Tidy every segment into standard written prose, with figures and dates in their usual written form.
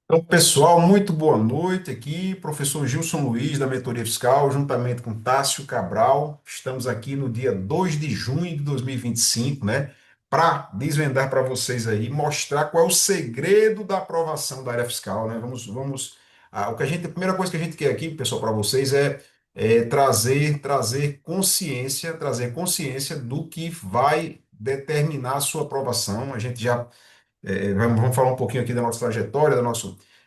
Então, pessoal, muito boa noite aqui. Professor Gilson Luiz, da Mentoria Fiscal, juntamente com Tássio Cabral. Estamos aqui no dia 2 de junho de 2025, né? Para desvendar para vocês aí, mostrar qual é o segredo da aprovação da área fiscal, né? A primeira coisa que a gente quer aqui, pessoal, para vocês é trazer consciência do que vai determinar a sua aprovação. A gente já vamos falar um pouquinho aqui da nossa trajetória,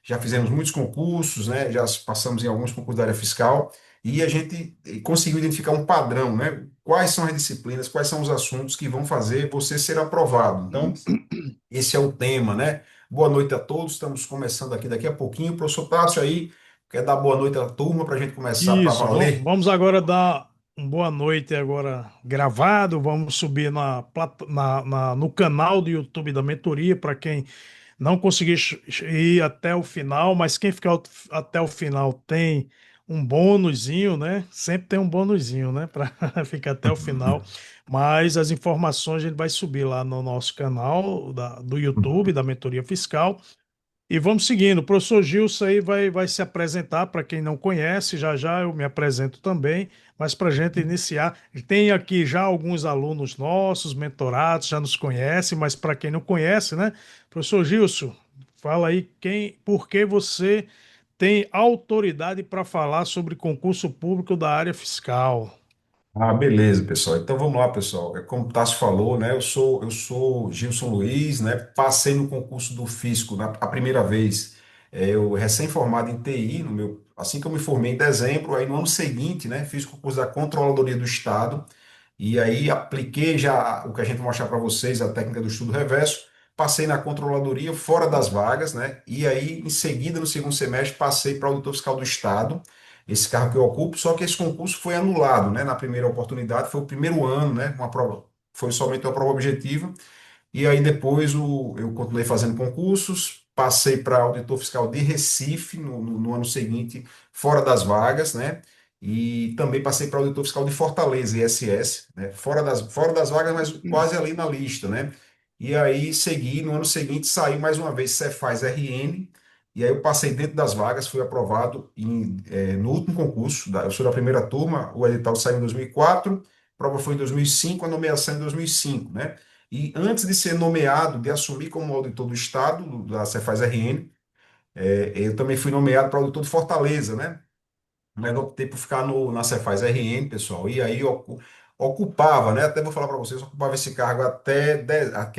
já fizemos muitos concursos, né? Já passamos em alguns concursos da área fiscal e a gente conseguiu identificar um padrão, né? Quais são as disciplinas, quais são os assuntos que vão fazer você ser aprovado. Então, esse é o tema, né? Boa noite a todos, estamos começando aqui daqui a pouquinho. O professor Tássio aí quer dar boa noite à turma para a gente começar para Isso, valer. vamos agora dar uma boa noite agora gravado, vamos subir no canal do YouTube da mentoria para quem não conseguir ir até o final, mas quem ficar até o final tem um bônusinho, né? Sempre tem um bônusinho, né? Para ficar até o final. Mas as informações a gente vai subir lá no nosso canal do YouTube da Mentoria Fiscal. E vamos seguindo. O professor Gilson aí vai se apresentar para quem não conhece, já já eu me apresento também, mas para a gente iniciar, tem aqui já alguns alunos nossos, mentorados, já nos conhecem, mas para quem não conhece, né? Professor Gilson, fala aí por que você tem autoridade para falar sobre concurso público da área fiscal. Ah, beleza, pessoal. Então vamos lá, pessoal. É como o Tássio falou, né? Eu sou Gilson Luiz, né? Passei no concurso do Fisco a primeira vez. Eu recém-formado em TI, assim que eu me formei em dezembro, aí no ano seguinte, né? Fiz o concurso da Controladoria do Estado e aí apliquei já o que a gente vai mostrar para vocês, a técnica do estudo reverso. Passei na Controladoria fora das vagas, né? E aí, em seguida, no segundo semestre, passei para Auditor Fiscal do Estado, esse cargo que eu ocupo, só que esse concurso foi anulado, né? Na primeira oportunidade, foi o primeiro ano, né? Uma prova, foi somente uma prova objetiva, e aí depois eu continuei fazendo concursos, passei para auditor fiscal de Recife no ano seguinte, fora das vagas, né? E também passei para auditor fiscal de Fortaleza, ISS, né? Fora das vagas, mas quase ali na lista, né? E aí segui, no ano seguinte saí mais uma vez Cefaz RN, e aí eu passei dentro das vagas, fui aprovado no último concurso, eu sou da primeira turma, o edital saiu em 2004, a prova foi em 2005, a nomeação em 2005, né? E antes de ser nomeado, de assumir como auditor do Estado, da Cefaz RN, eu também fui nomeado para auditor de Fortaleza, né? Mas eu optei por ficar na Cefaz RN, pessoal, e aí eu ocupava, né? Até vou falar para vocês, eu ocupava esse cargo até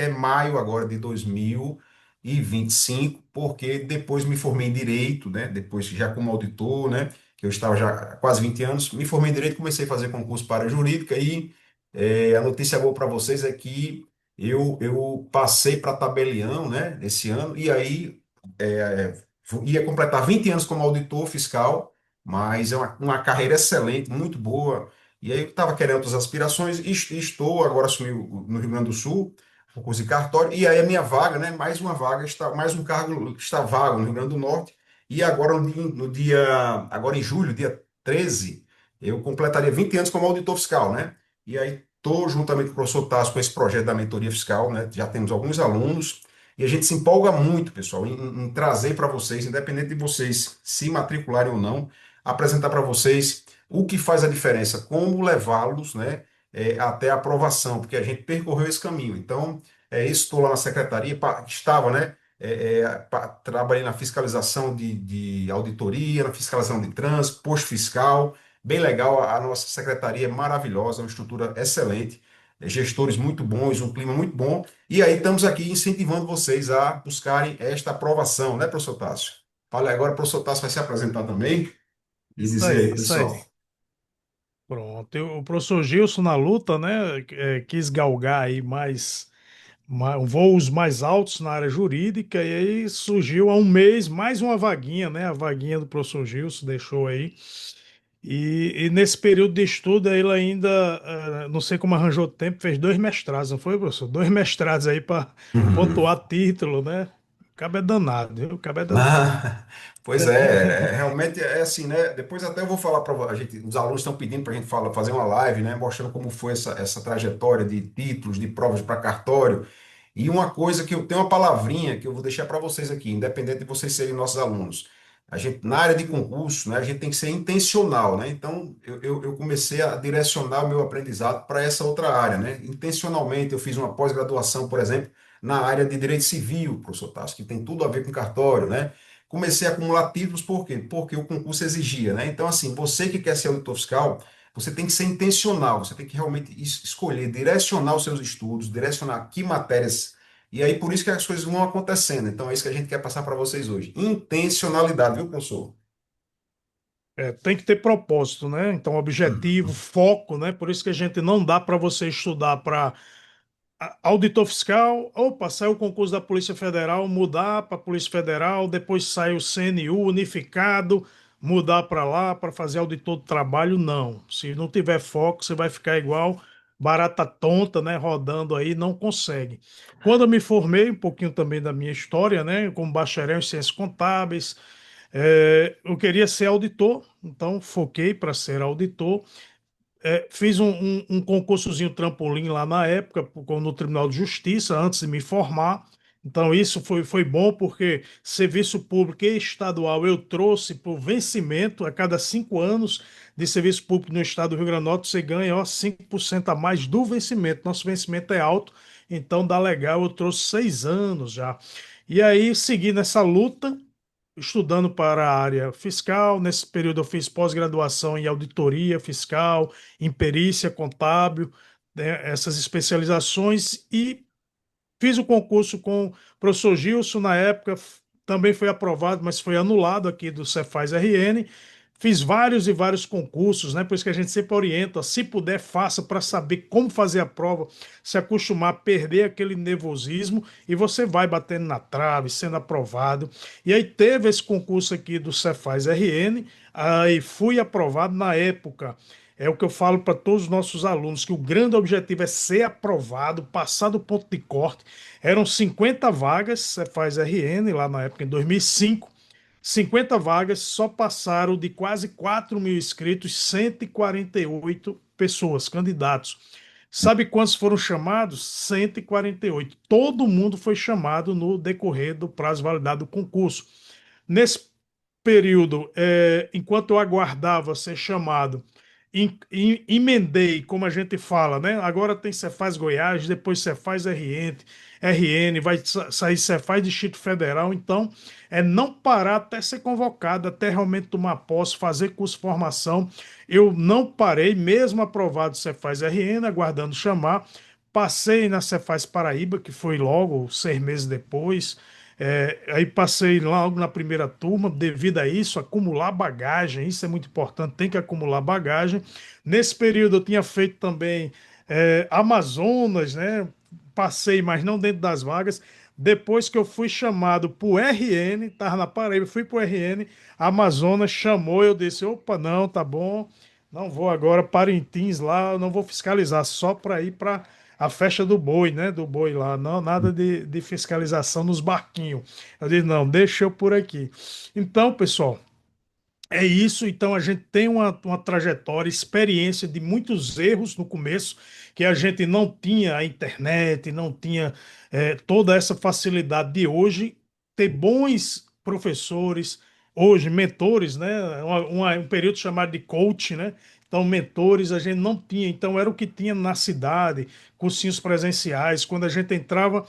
maio agora de 2025, porque depois me formei em Direito, né? Depois já como auditor, né? Que eu estava já há quase 20 anos, me formei em Direito, comecei a fazer concurso para a jurídica e a notícia boa para vocês é que eu passei para tabelião, né? Esse ano, e aí ia completar 20 anos como auditor fiscal, mas é uma carreira excelente, muito boa. E aí eu estava querendo outras aspirações e estou agora assumi no Rio Grande do Sul, concurso de cartório, e aí a minha vaga, né, mais uma vaga, mais um cargo está vago no Rio Grande do Norte, e agora agora em julho, dia 13 eu completaria 20 anos como auditor fiscal, né? E aí estou juntamente com o professor Tasso com esse projeto da mentoria fiscal, né? Já temos alguns alunos, e a gente se empolga muito, pessoal, em trazer para vocês, independente de vocês se matricularem ou não, apresentar para vocês o que faz a diferença, como levá-los, né, até a aprovação, porque a gente percorreu esse caminho. Então, estou lá na secretaria, estava, né, trabalhei na fiscalização de auditoria, na fiscalização de trânsito, posto fiscal, bem legal, a nossa secretaria é maravilhosa, uma estrutura excelente, gestores muito bons, um clima muito bom, e aí estamos aqui incentivando vocês a buscarem esta aprovação, né, professor Tássio? Fala agora, o professor Tássio vai se apresentar também e Isso dizer aí, aí, isso aí. pessoal. Pronto. O professor Gilson na luta, né, quis galgar aí voos mais altos na área jurídica, e aí surgiu há um mês mais uma vaguinha, né? A vaguinha do professor Gilson deixou aí. E nesse período de estudo ele ainda, não sei como arranjou tempo, fez dois mestrados, não foi, professor? Dois mestrados aí para pontuar título, né? O cabo é danado, viu? O cabo é danado. Ah, pois é, realmente é assim, né? Depois até eu vou falar para a gente, os alunos estão pedindo para a gente fazer uma live, né? Mostrando como foi essa trajetória de títulos, de provas para cartório. E uma coisa que eu tenho uma palavrinha que eu vou deixar para vocês aqui, independente de vocês serem nossos alunos. A gente, na área de concurso, né, a gente tem que ser intencional, né? Então, eu comecei a direcionar o meu aprendizado para essa outra área, né? Intencionalmente, eu fiz uma pós-graduação, por exemplo, na área de direito civil, professor Tasso, que tem tudo a ver com cartório, né? Comecei a acumular títulos, por quê? Porque o concurso exigia, né? Então, assim, você que quer ser auditor fiscal, você tem que ser intencional, você tem que realmente escolher, direcionar os seus estudos, direcionar que matérias. E aí, por isso que as coisas vão acontecendo. Então, é isso que a gente quer passar para vocês hoje. Intencionalidade, viu, professor? Tem que ter propósito, né? Então, objetivo, Uhum. foco, né? Por isso que a gente não dá para você estudar para auditor fiscal, opa, saiu o concurso da Polícia Federal, mudar para a Polícia Federal, depois sai o CNU unificado, mudar para lá para fazer auditor do trabalho, não. Se não tiver foco, você vai ficar igual barata tonta, né, rodando aí, não consegue. Quando eu me formei, um pouquinho também da minha história, né, como bacharel em ciências contábeis, eu queria ser auditor, então foquei para ser auditor. Fiz um concursozinho trampolim lá na época, no Tribunal de Justiça, antes de me formar. Então, isso foi bom, porque serviço público e estadual eu trouxe por vencimento a cada 5 anos de serviço público no estado do Rio Grande do Norte, você ganha, ó, 5% a mais do vencimento. Nosso vencimento é alto, então dá legal. Eu trouxe 6 anos já. E aí, segui nessa luta estudando para a área fiscal. Nesse período, eu fiz pós-graduação em auditoria fiscal, em perícia contábil, né, essas especializações, e fiz o concurso com o professor Gilson na época, também foi aprovado, mas foi anulado aqui do Cefaz RN. Fiz vários e vários concursos, né? Por isso que a gente sempre orienta, se puder, faça para saber como fazer a prova, se acostumar a perder aquele nervosismo e você vai batendo na trave, sendo aprovado. E aí teve esse concurso aqui do Cefaz RN, aí fui aprovado na época. É o que eu falo para todos os nossos alunos, que o grande objetivo é ser aprovado, passar do ponto de corte. Eram 50 vagas, Cefaz RN, lá na época, em 2005. 50 vagas, só passaram de quase 4 mil inscritos, 148 pessoas, candidatos. Sabe quantos foram chamados? 148. Todo mundo foi chamado no decorrer do prazo validado do concurso. Nesse período, enquanto eu aguardava ser chamado, emendei, como a gente fala, né? Agora tem Cefaz Goiás, depois Cefaz RN, vai sair Cefaz Distrito Federal, então é não parar até ser convocado, até realmente tomar posse, fazer curso de formação. Eu não parei, mesmo aprovado Cefaz RN, aguardando chamar. Passei na Cefaz Paraíba, que foi logo 6 meses depois. Aí passei logo na primeira turma, devido a isso, acumular bagagem, isso é muito importante, tem que acumular bagagem. Nesse período eu tinha feito também Amazonas, né? Passei, mas não dentro das vagas. Depois que eu fui chamado para o RN, estava na Paraíba, fui para o RN, a Amazonas chamou, eu disse, opa, não, tá bom, não vou agora, Parintins lá, eu não vou fiscalizar, só para ir para a festa do boi, né? Do boi lá, não, nada de fiscalização nos barquinhos. Eu disse, não, deixa eu por aqui. Então, pessoal, é isso, então a gente tem uma trajetória, experiência de muitos erros no começo, que a gente não tinha a internet, não tinha toda essa facilidade de hoje, ter bons professores, hoje mentores, né? Um período chamado de coach, né? Então, mentores a gente não tinha, então era o que tinha na cidade, cursinhos presenciais, quando a gente entrava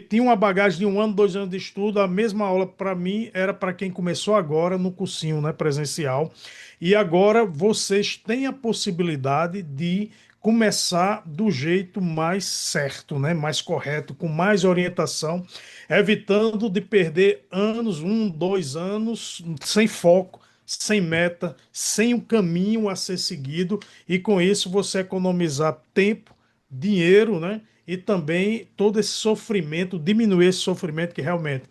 tinha uma bagagem de 1 ano, 2 anos de estudo, a mesma aula para mim era para quem começou agora no cursinho, né, presencial. E agora vocês têm a possibilidade de começar do jeito mais certo, né, mais correto, com mais orientação, evitando de perder anos, 1, 2 anos, sem foco, sem meta, sem um caminho a ser seguido, e com isso você economizar tempo, dinheiro, né? E também todo esse sofrimento, diminuir esse sofrimento que realmente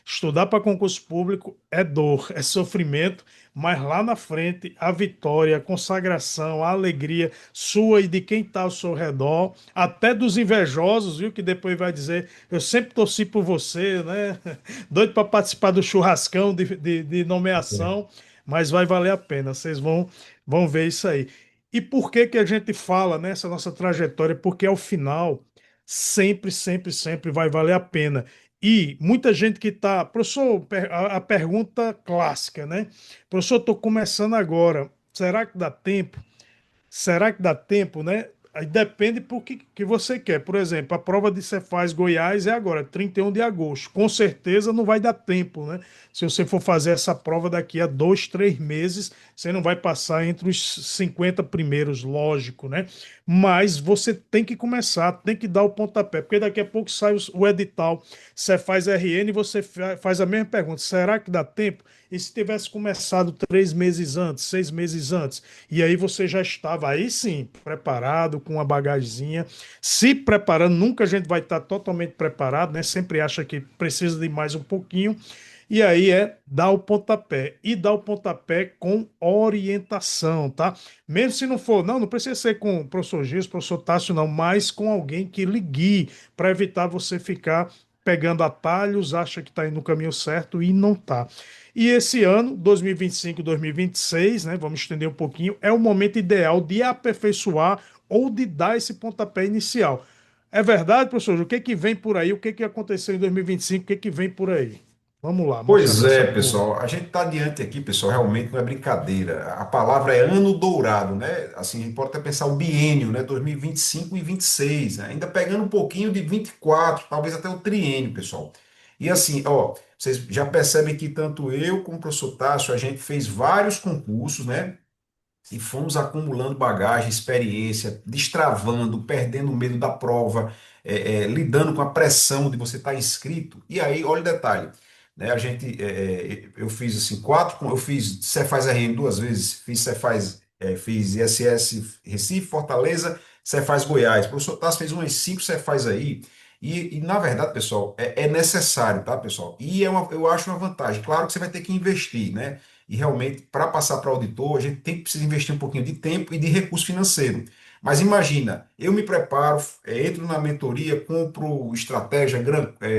estudar para concurso público é dor, é sofrimento, mas lá na frente a vitória, a consagração, a alegria sua e de quem está ao seu redor, até dos invejosos, viu? Que depois vai dizer, eu sempre torci por você, né? Doido para participar do churrascão de nomeação, mas vai valer a pena, vocês vão ver isso aí. E por que que a gente fala nessa nossa trajetória? Porque ao final sempre, sempre, sempre vai valer a pena. E muita gente que está. Professor, a pergunta clássica, né? Professor, estou começando agora. Será que dá tempo? Será que dá tempo, né? Aí depende por que você quer. Por exemplo, a prova de Cefaz Goiás é agora, 31 de agosto. Com certeza não vai dar tempo, né? Se você for fazer essa prova daqui a 2, 3 meses, você não vai passar entre os 50 primeiros, lógico, né? Mas você tem que começar, tem que dar o pontapé, porque daqui a pouco sai o edital Cefaz RN e você faz a mesma pergunta: será que dá tempo? E se tivesse começado 3 meses antes, 6 meses antes? E aí você já estava aí sim, preparado, com uma bagaginha, se preparando. Nunca a gente vai estar totalmente preparado, né? Sempre acha que precisa de mais um pouquinho. E aí é dar o pontapé. E dar o pontapé com orientação, tá? Mesmo se não for, não precisa ser com o professor Gilson, professor Tássio, não, mas com alguém que lhe guie, para evitar você ficar pegando atalhos, acha que está indo no caminho certo e não está. E esse ano, 2025, 2026, né, vamos estender um pouquinho, é o momento ideal de aperfeiçoar ou de dar esse pontapé inicial. É verdade, professor? O que que vem por aí? O que que aconteceu em 2025? O que que vem por aí? Vamos lá, mostrar Pois para essa é, turma. pessoal, a gente está diante aqui, pessoal, realmente não é brincadeira. A palavra é ano dourado, né? Assim, a gente pode até pensar o biênio, né? 2025 e 26, né? Ainda pegando um pouquinho de 24, talvez até o triênio, pessoal. E assim, ó, vocês já percebem que tanto eu como o professor Tássio, a gente fez vários concursos, né? E fomos acumulando bagagem, experiência, destravando, perdendo o medo da prova, lidando com a pressão de você estar inscrito. E aí, olha o detalhe, né? Eu fiz assim eu fiz Cefaz RN 2 vezes, fiz Cefaz, fiz ISS Recife, Fortaleza, Cefaz Goiás. O professor Tassi fez umas 5 Cefaz aí. Na verdade, pessoal, é necessário, tá, pessoal? Eu acho uma vantagem. Claro que você vai ter que investir, né? E realmente, para passar para auditor, a gente tem que precisar investir um pouquinho de tempo e de recurso financeiro. Mas imagina, eu me preparo, entro na mentoria, compro estratégia,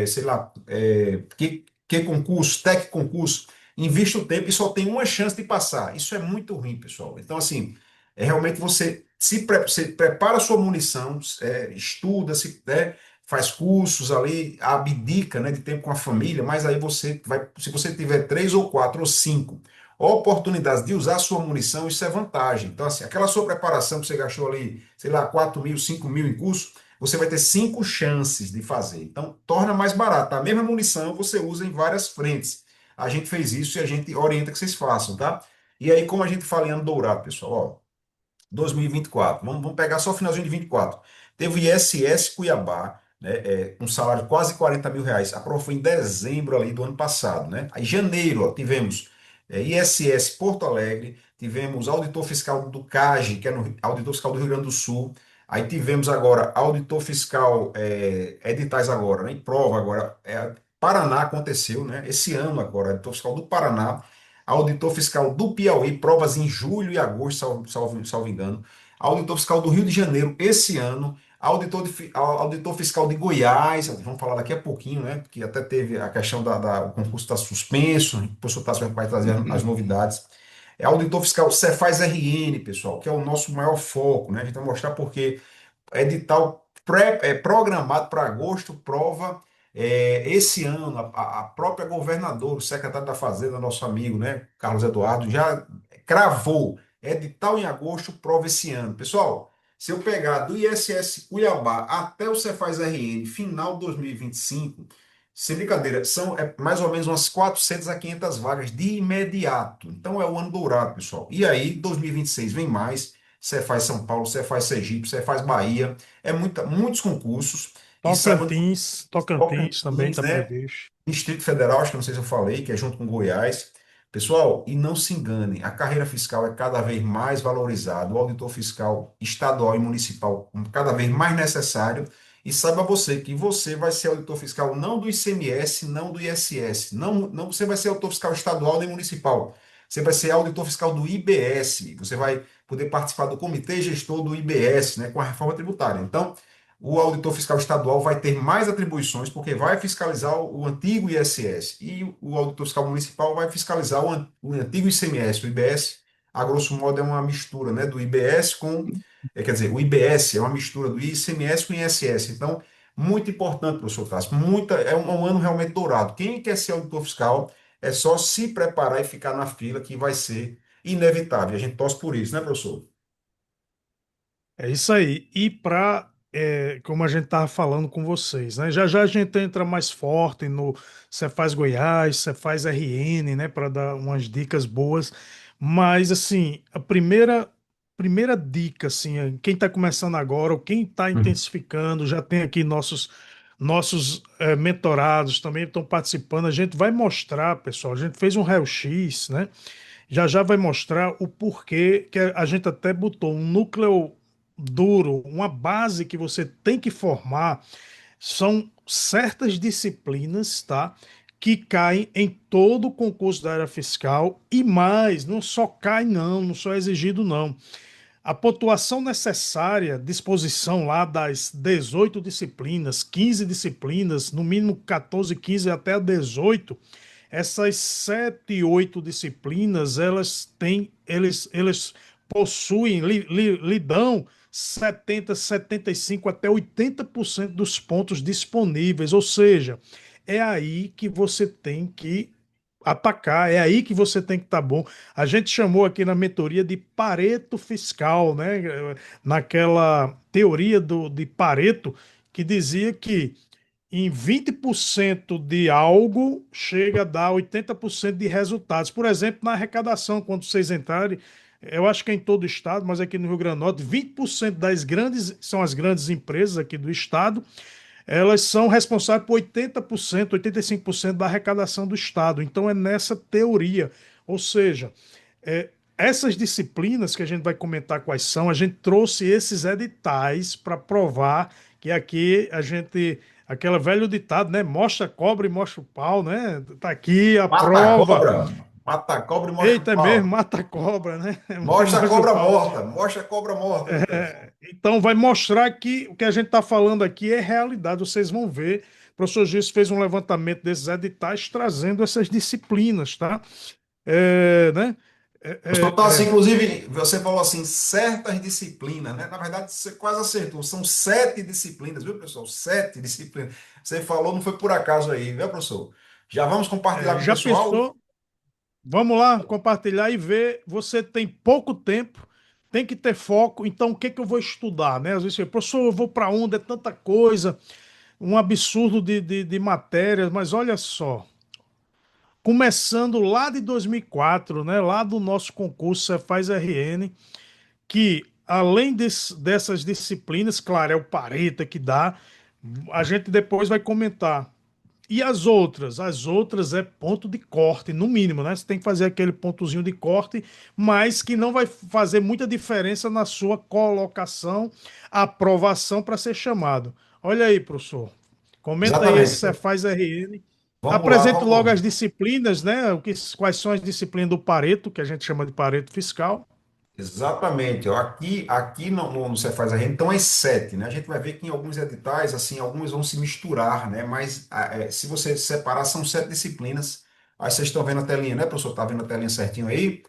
sei lá, que concurso, tech concurso, invisto tempo e só tenho uma chance de passar. Isso é muito ruim, pessoal. Então, assim, realmente você prepara a sua munição, estuda, faz cursos ali, abdica, né, de tempo com a família, mas aí você vai, se você tiver 3 ou 4 ou 5 oportunidades de usar a sua munição, isso é vantagem. Então, assim, aquela sua preparação que você gastou ali, sei lá, 4 mil, 5 mil em curso, você vai ter 5 chances de fazer. Então, torna mais barato. A mesma munição você usa em várias frentes. A gente fez isso e a gente orienta que vocês façam, tá? E aí, como a gente fala em ano dourado, pessoal, ó, 2024. Vamos pegar só o finalzinho de 24. Teve o ISS Cuiabá, né, com salário de quase 40 mil reais. A prova foi em dezembro ali do ano passado, né? Aí, janeiro, ó, tivemos ISS Porto Alegre, tivemos auditor fiscal do CAGE, que é no auditor fiscal do Rio Grande do Sul. Aí tivemos agora auditor fiscal, editais agora, né? Em prova agora. Paraná aconteceu, né? Esse ano agora, auditor fiscal do Paraná, auditor fiscal do Piauí, provas em julho e agosto, salvo engano. Auditor fiscal do Rio de Janeiro, esse ano. Auditor fiscal de Goiás, vamos falar daqui a pouquinho, né? Que até teve a questão o concurso está suspenso, o professor Tasso vai trazer as novidades. Auditor fiscal Cefaz RN, pessoal, que é o nosso maior foco, né? A gente vai mostrar porque edital programado para agosto, prova esse ano, a própria governadora, o secretário da Fazenda, nosso amigo, né, Carlos Eduardo, já cravou edital em agosto, prova esse ano. Pessoal, se eu pegar do ISS Cuiabá até o Cefaz RN, final de 2025, sem brincadeira, são mais ou menos umas 400 a 500 vagas de imediato. Então é o ano dourado, pessoal. E aí, 2026 vem mais. Cefaz São Paulo, Cefaz Sergipe, Cefaz Bahia. Muitos concursos. E saibam que Tocantins também Tocantins, está né? previsto. Distrito Federal, acho que não sei se eu falei, que é junto com Goiás. Pessoal, e não se enganem, a carreira fiscal é cada vez mais valorizada, o auditor fiscal estadual e municipal cada vez mais necessário. E saiba você que você vai ser auditor fiscal não do ICMS, não do ISS, não você vai ser auditor fiscal estadual nem municipal. Você vai ser auditor fiscal do IBS. Você vai poder participar do comitê gestor do IBS, né, com a reforma tributária. Então, o auditor fiscal estadual vai ter mais atribuições, porque vai fiscalizar o antigo ISS, e o auditor fiscal municipal vai fiscalizar o antigo ICMS. O IBS, a grosso modo, é uma mistura, né, do IBS com. Quer dizer, o IBS é uma mistura do ICMS com o ISS. Então, Muito importante, professor Tássio. É um ano realmente dourado. Quem quer ser auditor fiscal é só se preparar e ficar na fila, que vai ser inevitável. A gente torce por isso, né, professor? É isso aí. E para, como a gente estava falando com vocês, né? Já já a gente entra mais forte no Cefaz Goiás, Cefaz RN, né? Para dar umas dicas boas. Mas, assim, a primeira dica, assim, quem está começando agora ou quem está Uhum. intensificando, já tem aqui nossos mentorados também estão participando. A gente vai mostrar, pessoal, a gente fez um raio-x, né? Já já vai mostrar o porquê que a gente até botou um núcleo duro, uma base que você tem que formar. São certas disciplinas, tá? Que caem em todo o concurso da área fiscal e mais, não só cai não, não só é exigido não. A pontuação necessária, disposição lá das 18 disciplinas, 15 disciplinas, no mínimo 14, 15 até 18, essas 7, 8 disciplinas, eles possuem, lhe dão 70, 75 até 80% dos pontos disponíveis, ou seja, é aí que você tem que atacar, é aí que você tem que estar bom. A gente chamou aqui na mentoria de Pareto fiscal, né? Naquela teoria de Pareto, que dizia que em 20% de algo chega a dar 80% de resultados. Por exemplo, na arrecadação, quando vocês entrarem, eu acho que é em todo o estado, mas aqui no Rio Grande do Norte, 20% das grandes, são as grandes empresas aqui do estado, elas são responsáveis por 80%, 85% da arrecadação do estado. Então é nessa teoria. Ou seja, essas disciplinas que a gente vai comentar quais são, a gente trouxe esses editais para provar que aqui a gente, aquela velho ditado, né? Mostra a cobra e mostra o pau, né? Tá aqui a prova. Mata a cobra e mostra o Eita, é mesmo, pau. mata a cobra, né? Mostra a Mostra o cobra pau. morta, mostra a cobra morta, viu, pessoal? Então vai mostrar que o que a gente está falando aqui é realidade. Vocês vão ver. O professor Gis fez um levantamento desses editais trazendo essas disciplinas, tá? Né? É, Professor é, Tassi, é, inclusive, você falou assim, certas disciplinas, né? Na verdade, você quase acertou. São 7 disciplinas, viu, pessoal? 7 disciplinas. Você falou, não foi por acaso aí, viu, professor? Já vamos compartilhar com o já pessoal? pensou? Vamos lá compartilhar e ver. Você tem pouco tempo, tem que ter foco. Então, o que que eu vou estudar, né? Às vezes, professor, eu vou para onde? É tanta coisa, um absurdo de matérias. Mas olha só, começando lá de 2004, né? Lá do nosso concurso Cefaz RN, que além dessas disciplinas, claro, é o Pareta que dá. A gente depois vai comentar. E as outras? As outras é ponto de corte, no mínimo, né? Você tem que fazer aquele pontozinho de corte, mas que não vai fazer muita diferença na sua colocação, aprovação para ser chamado. Olha aí, professor. Comenta aí esse Exatamente. Cefaz RN. Vamos lá, Apresento logo as vamos. disciplinas, né? Quais são as disciplinas do Pareto, que a gente chama de Pareto fiscal. Exatamente. Ó. Aqui no Cefaz a Renda, então, as 7, né? A gente vai ver que em alguns editais, assim, alguns vão se misturar, né? Mas se você separar, são 7 disciplinas. Aí vocês estão vendo a telinha, né, professor? Tá vendo a telinha certinho aí? E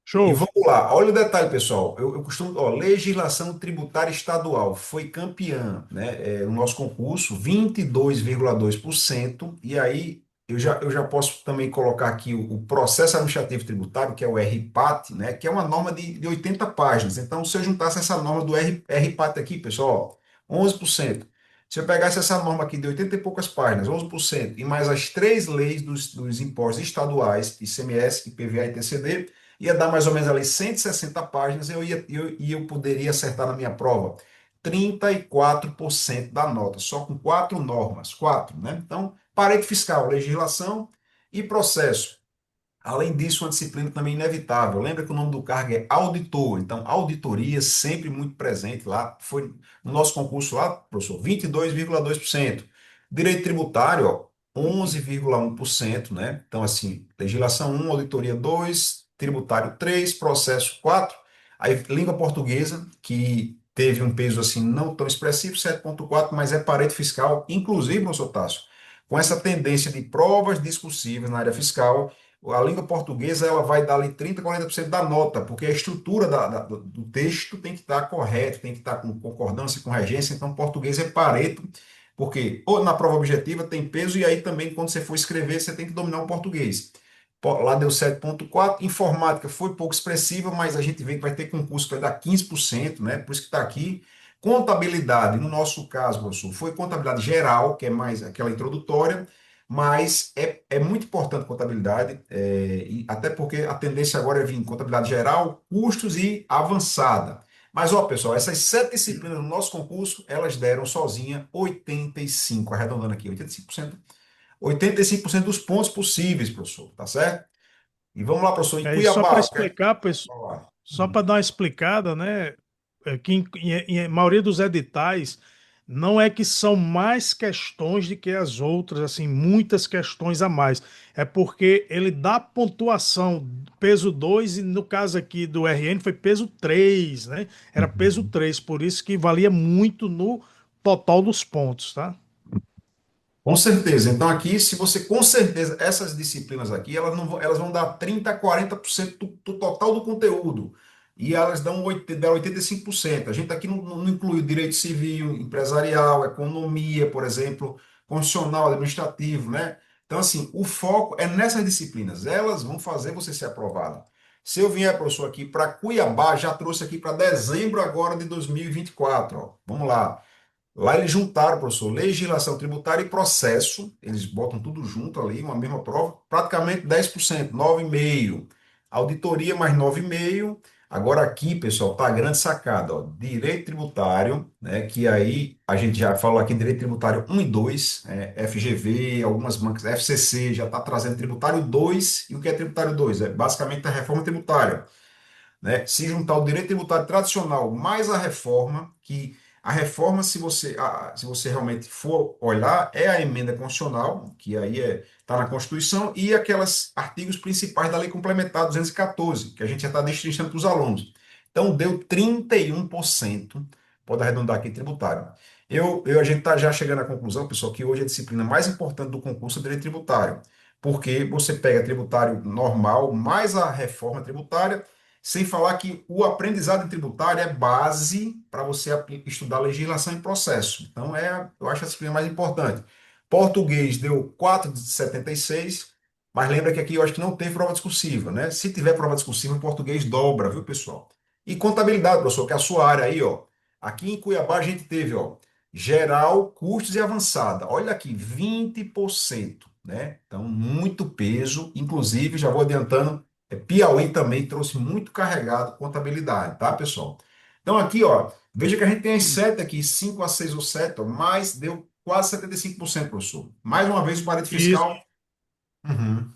Show. vamos lá, olha o detalhe, pessoal. Eu costumo, ó, legislação tributária estadual foi campeã, né? No nosso concurso, 22,2%. E aí eu já posso também colocar aqui o processo administrativo tributário, que é o RPAT, né? Que é uma norma de 80 páginas. Então, se eu juntasse essa norma do RPAT aqui, pessoal, ó, 11%. Se eu pegasse essa norma aqui de 80 e poucas páginas, 11%, e mais as 3 leis dos impostos estaduais, ICMS, IPVA e TCD, ia dar mais ou menos ali 160 páginas, eu poderia acertar na minha prova 34% da nota, só com 4 normas, 4, né? Então, parede fiscal, legislação e processo. Além disso, uma disciplina também inevitável. Lembra que o nome do cargo é auditor, então auditoria sempre muito presente lá. Foi no nosso concurso lá, professor, 22,2%. Direito tributário, ó, 11,1%, né? Então, assim, legislação 1, auditoria 2, tributário 3, processo 4. Aí, língua portuguesa, que teve um peso assim não tão expressivo, 7,4, mas é parede fiscal, inclusive, professor Tássio, com essa tendência de provas discursivas na área fiscal, a língua portuguesa ela vai dar ali 30, 40% da nota, porque a estrutura do texto tem que estar correta, tem que estar com concordância, com regência, então português é Pareto, porque ou na prova objetiva tem peso, e aí também quando você for escrever, você tem que dominar o português. Lá deu 7,4, informática foi pouco expressiva, mas a gente vê que vai ter concurso que vai dar 15%, né? Por isso que está aqui. Contabilidade, no nosso caso, professor, foi contabilidade geral, que é mais aquela introdutória, mas é muito importante contabilidade, e até porque a tendência agora é vir contabilidade geral, custos e avançada. Mas, ó, pessoal, essas 7 disciplinas no nosso concurso, elas deram sozinha 85, arredondando aqui, 85% dos pontos possíveis, professor, tá certo? E vamos lá, professor, em É, e só para Cuiabá, o que é que explicar, pessoal, falar? só para dar uma explicada, né? Que em maioria dos editais não é que são mais questões do que as outras, assim, muitas questões a mais. É porque ele dá pontuação peso 2 e no caso aqui do RN foi peso 3, né? Era peso Uhum. 3, por isso que valia muito no total dos pontos, tá? Com certeza. Então, aqui, se você, com certeza, essas disciplinas aqui, elas, não vão, elas vão dar 30 a 40% do total do conteúdo. E elas dão 85%. A gente aqui não inclui o direito civil, empresarial, economia, por exemplo, constitucional, administrativo, né? Então, assim, o foco é nessas disciplinas. Elas vão fazer você ser aprovado. Se eu vier, professor, aqui para Cuiabá, já trouxe aqui para dezembro agora de 2024. Ó. Vamos lá. Lá eles juntaram, professor, legislação tributária e processo, eles botam tudo junto ali, uma mesma prova, praticamente 10%, 9,5%. Auditoria mais 9,5%. Agora aqui, pessoal, tá a grande sacada, ó, direito tributário, né, que aí a gente já falou aqui, direito tributário 1 e 2, FGV, algumas bancas, FCC já está trazendo tributário 2, e o que é tributário 2? É basicamente a reforma tributária, né? Se juntar o direito tributário tradicional mais a reforma, que a reforma, se você realmente for olhar, é a emenda constitucional, que aí está na Constituição, e aqueles artigos principais da Lei Complementar 214, que a gente já está destrinchando para os alunos. Então, deu 31%, pode arredondar aqui, tributário. A gente está já chegando à conclusão, pessoal, que hoje a disciplina mais importante do concurso é o direito tributário, porque você pega tributário normal mais a reforma tributária, sem falar que o aprendizado em tributário é base para você estudar legislação e processo. Então, eu acho a disciplina mais importante. Português deu 4,76, mas lembra que aqui eu acho que não teve prova discursiva, né? Se tiver prova discursiva, o português dobra, viu, pessoal? E contabilidade, professor, que é a sua área aí, ó. Aqui em Cuiabá a gente teve, ó, geral, custos e avançada. Olha aqui, 20%, né? Então, muito peso. Inclusive, já vou adiantando, Piauí também trouxe muito carregado contabilidade, tá, pessoal? Então aqui, ó, veja que a gente tem as sete aqui, 5 a 6 ou 7, ó, mas deu quase 75%, professor. Mais uma vez o parede Isso. fiscal. Uhum.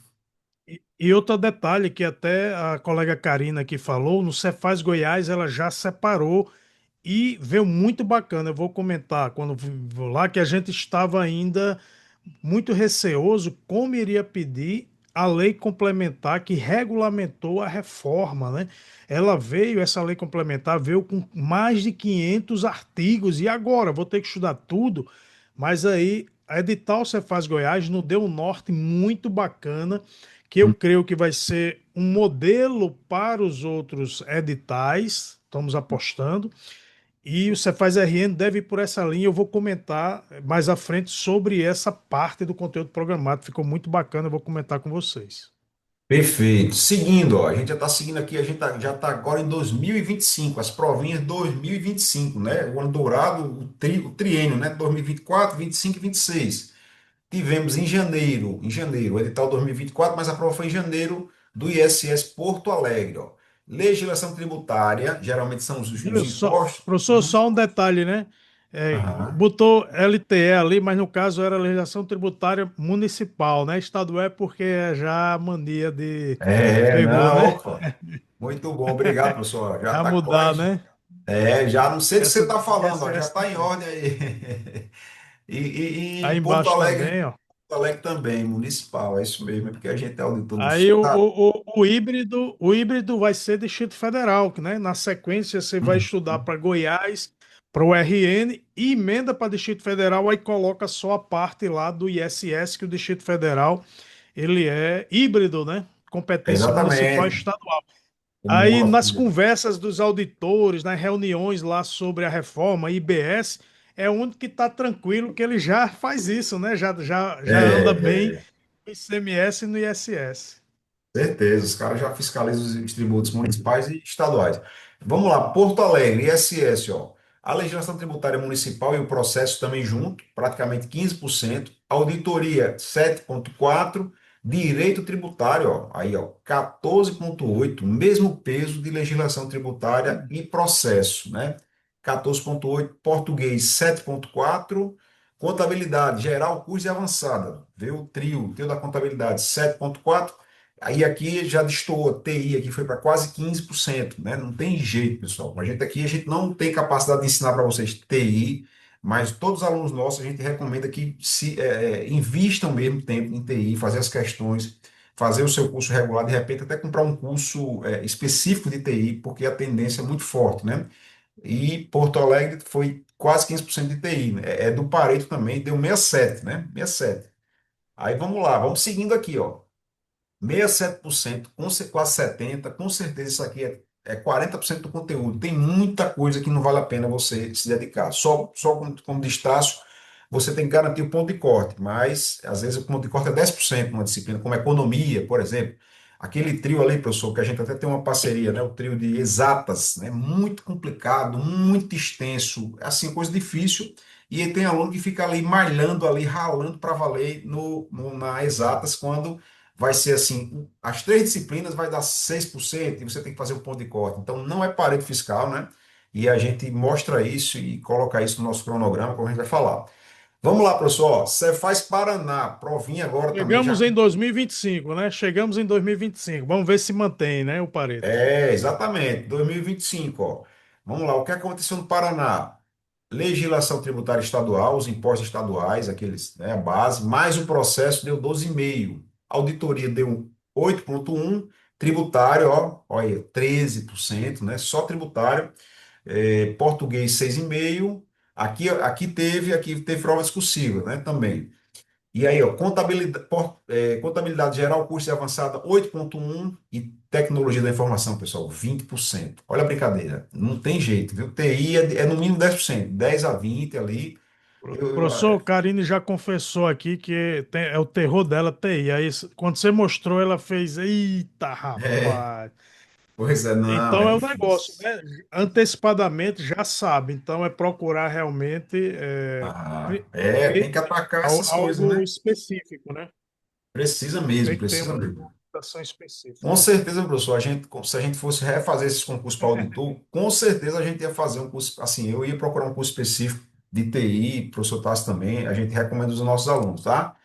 E outro detalhe que até a colega Karina aqui falou, no Cefaz Goiás ela já separou e veio muito bacana. Eu vou comentar quando vou lá que a gente estava ainda muito receoso como iria pedir a lei complementar que regulamentou a reforma, né? Ela veio, essa lei complementar veio com mais de 500 artigos e agora vou ter que estudar tudo, mas aí a edital Cefaz Goiás nos deu um norte muito bacana que eu creio que vai ser um modelo para os outros editais, estamos apostando. E o Cefaz RN deve ir por essa linha. Eu vou comentar mais à frente sobre essa parte do conteúdo programado. Ficou muito bacana, eu vou comentar com vocês. Perfeito. Seguindo, ó, a gente já está seguindo aqui, a gente já está agora em 2025, as provinhas 2025, né? O ano dourado, o triênio, né? 2024, 25 e 26. Tivemos em janeiro, o edital 2024, mas a prova foi em janeiro do ISS Porto Alegre. Ó. Legislação tributária, geralmente são os Viu? impostos. Professor, só um detalhe, né? É, Aham. botou LTE ali, mas no caso era legislação tributária municipal, né? Estadual é porque é já a mania de. Pegou, Não, né? opa. Muito bom, obrigado, professor. Já Já está mudar, corrigido. né? Já não sei do que você Essa está do falando, ó, já ISS está em também. ordem aí. E Aí Porto embaixo Alegre, também, ó. Porto Alegre também, municipal, é isso mesmo, é porque a gente é auditor do Aí Estado. o híbrido vai ser Distrito Federal, né? Na sequência você vai estudar para Goiás, para o RN, e emenda para Distrito Federal, aí coloca só a parte lá do ISS que o Distrito Federal ele é híbrido, né? Competência municipal e Exatamente. estadual. Aí, Acumula nas tudo. conversas dos auditores, nas reuniões lá sobre a reforma, IBS, é o único que está tranquilo que ele já faz isso, né? Já anda bem É, no ICMS e no ISS. certeza, os caras já fiscalizam os tributos municipais e estaduais. Vamos lá, Porto Alegre, ISS, ó. A legislação tributária municipal e o processo também junto, praticamente 15%. Auditoria, 7,4%. Direito tributário, ó, aí, ó, 14,8%. Mesmo peso de legislação tributária e processo, né? 14,8%. Português, 7,4%. Contabilidade geral, curso e avançada. Vê o trio da contabilidade, 7,4%. Aí aqui já destoou, TI aqui foi para quase 15%, né? Não tem jeito, pessoal. A gente aqui, a gente não tem capacidade de ensinar para vocês TI, mas todos os alunos nossos, a gente recomenda que se invistam mesmo tempo em TI, fazer as questões, fazer o seu curso regular, de repente até comprar um curso específico de TI, porque a tendência é muito forte, né? E Porto Alegre foi quase 15% de TI, né? É do Pareto também, deu 67, né? 67. Aí vamos lá, vamos seguindo aqui, ó. 67%, quase 70%, com certeza isso aqui é 40% do conteúdo. Tem muita coisa que não vale a pena você se dedicar. Só como destaque, você tem que garantir o ponto de corte, mas às vezes o ponto de corte é 10% numa disciplina, como economia, por exemplo. Aquele trio ali, professor, que a gente até tem uma parceria, né? O trio de exatas, né? Muito complicado, muito extenso, é assim, coisa difícil. E tem aluno que fica ali malhando, ali, ralando para valer na exatas, quando vai ser assim, as três disciplinas vai dar 6% e você tem que fazer o ponto de corte. Então, não é parede fiscal, né? E a gente mostra isso e coloca isso no nosso cronograma, como a gente vai falar. Vamos lá, professor. Cefaz Paraná, provinha agora também já. Chegamos em 2025, né? Chegamos em 2025. Vamos ver se mantém, né, o Pareto. Exatamente, 2025, ó. Vamos lá, o que aconteceu no Paraná? Legislação tributária estadual, os impostos estaduais, aqueles, né, a base, mais o processo deu 12,5. Auditoria deu 8,1. Tributário, ó, olha, 13%, né? Só tributário. Português 6,5. Aqui teve prova discursiva, né? Também. E aí, ó, contabilidade geral, curso de avançada 8,1 e tecnologia da informação, pessoal, 20%. Olha a brincadeira, não tem jeito, viu? TI é no mínimo 10%, 10 a 20 ali. Professor, Karine já confessou aqui que é o terror dela TI. Aí, quando você mostrou, ela fez, eita, É, rapaz. pois é, não, é Então é o negócio, difícil. né? Antecipadamente já sabe. Então é procurar realmente Tem que atacar essas coisas, algo né? específico, né? Precisa Tem mesmo, que ter precisa uma mesmo. documentação Com específica. certeza, professor, se a gente fosse refazer esses concursos para auditor, com certeza a gente ia fazer um curso, assim, eu ia procurar um curso específico de TI, professor Tassi também, a gente recomenda os nossos alunos, tá?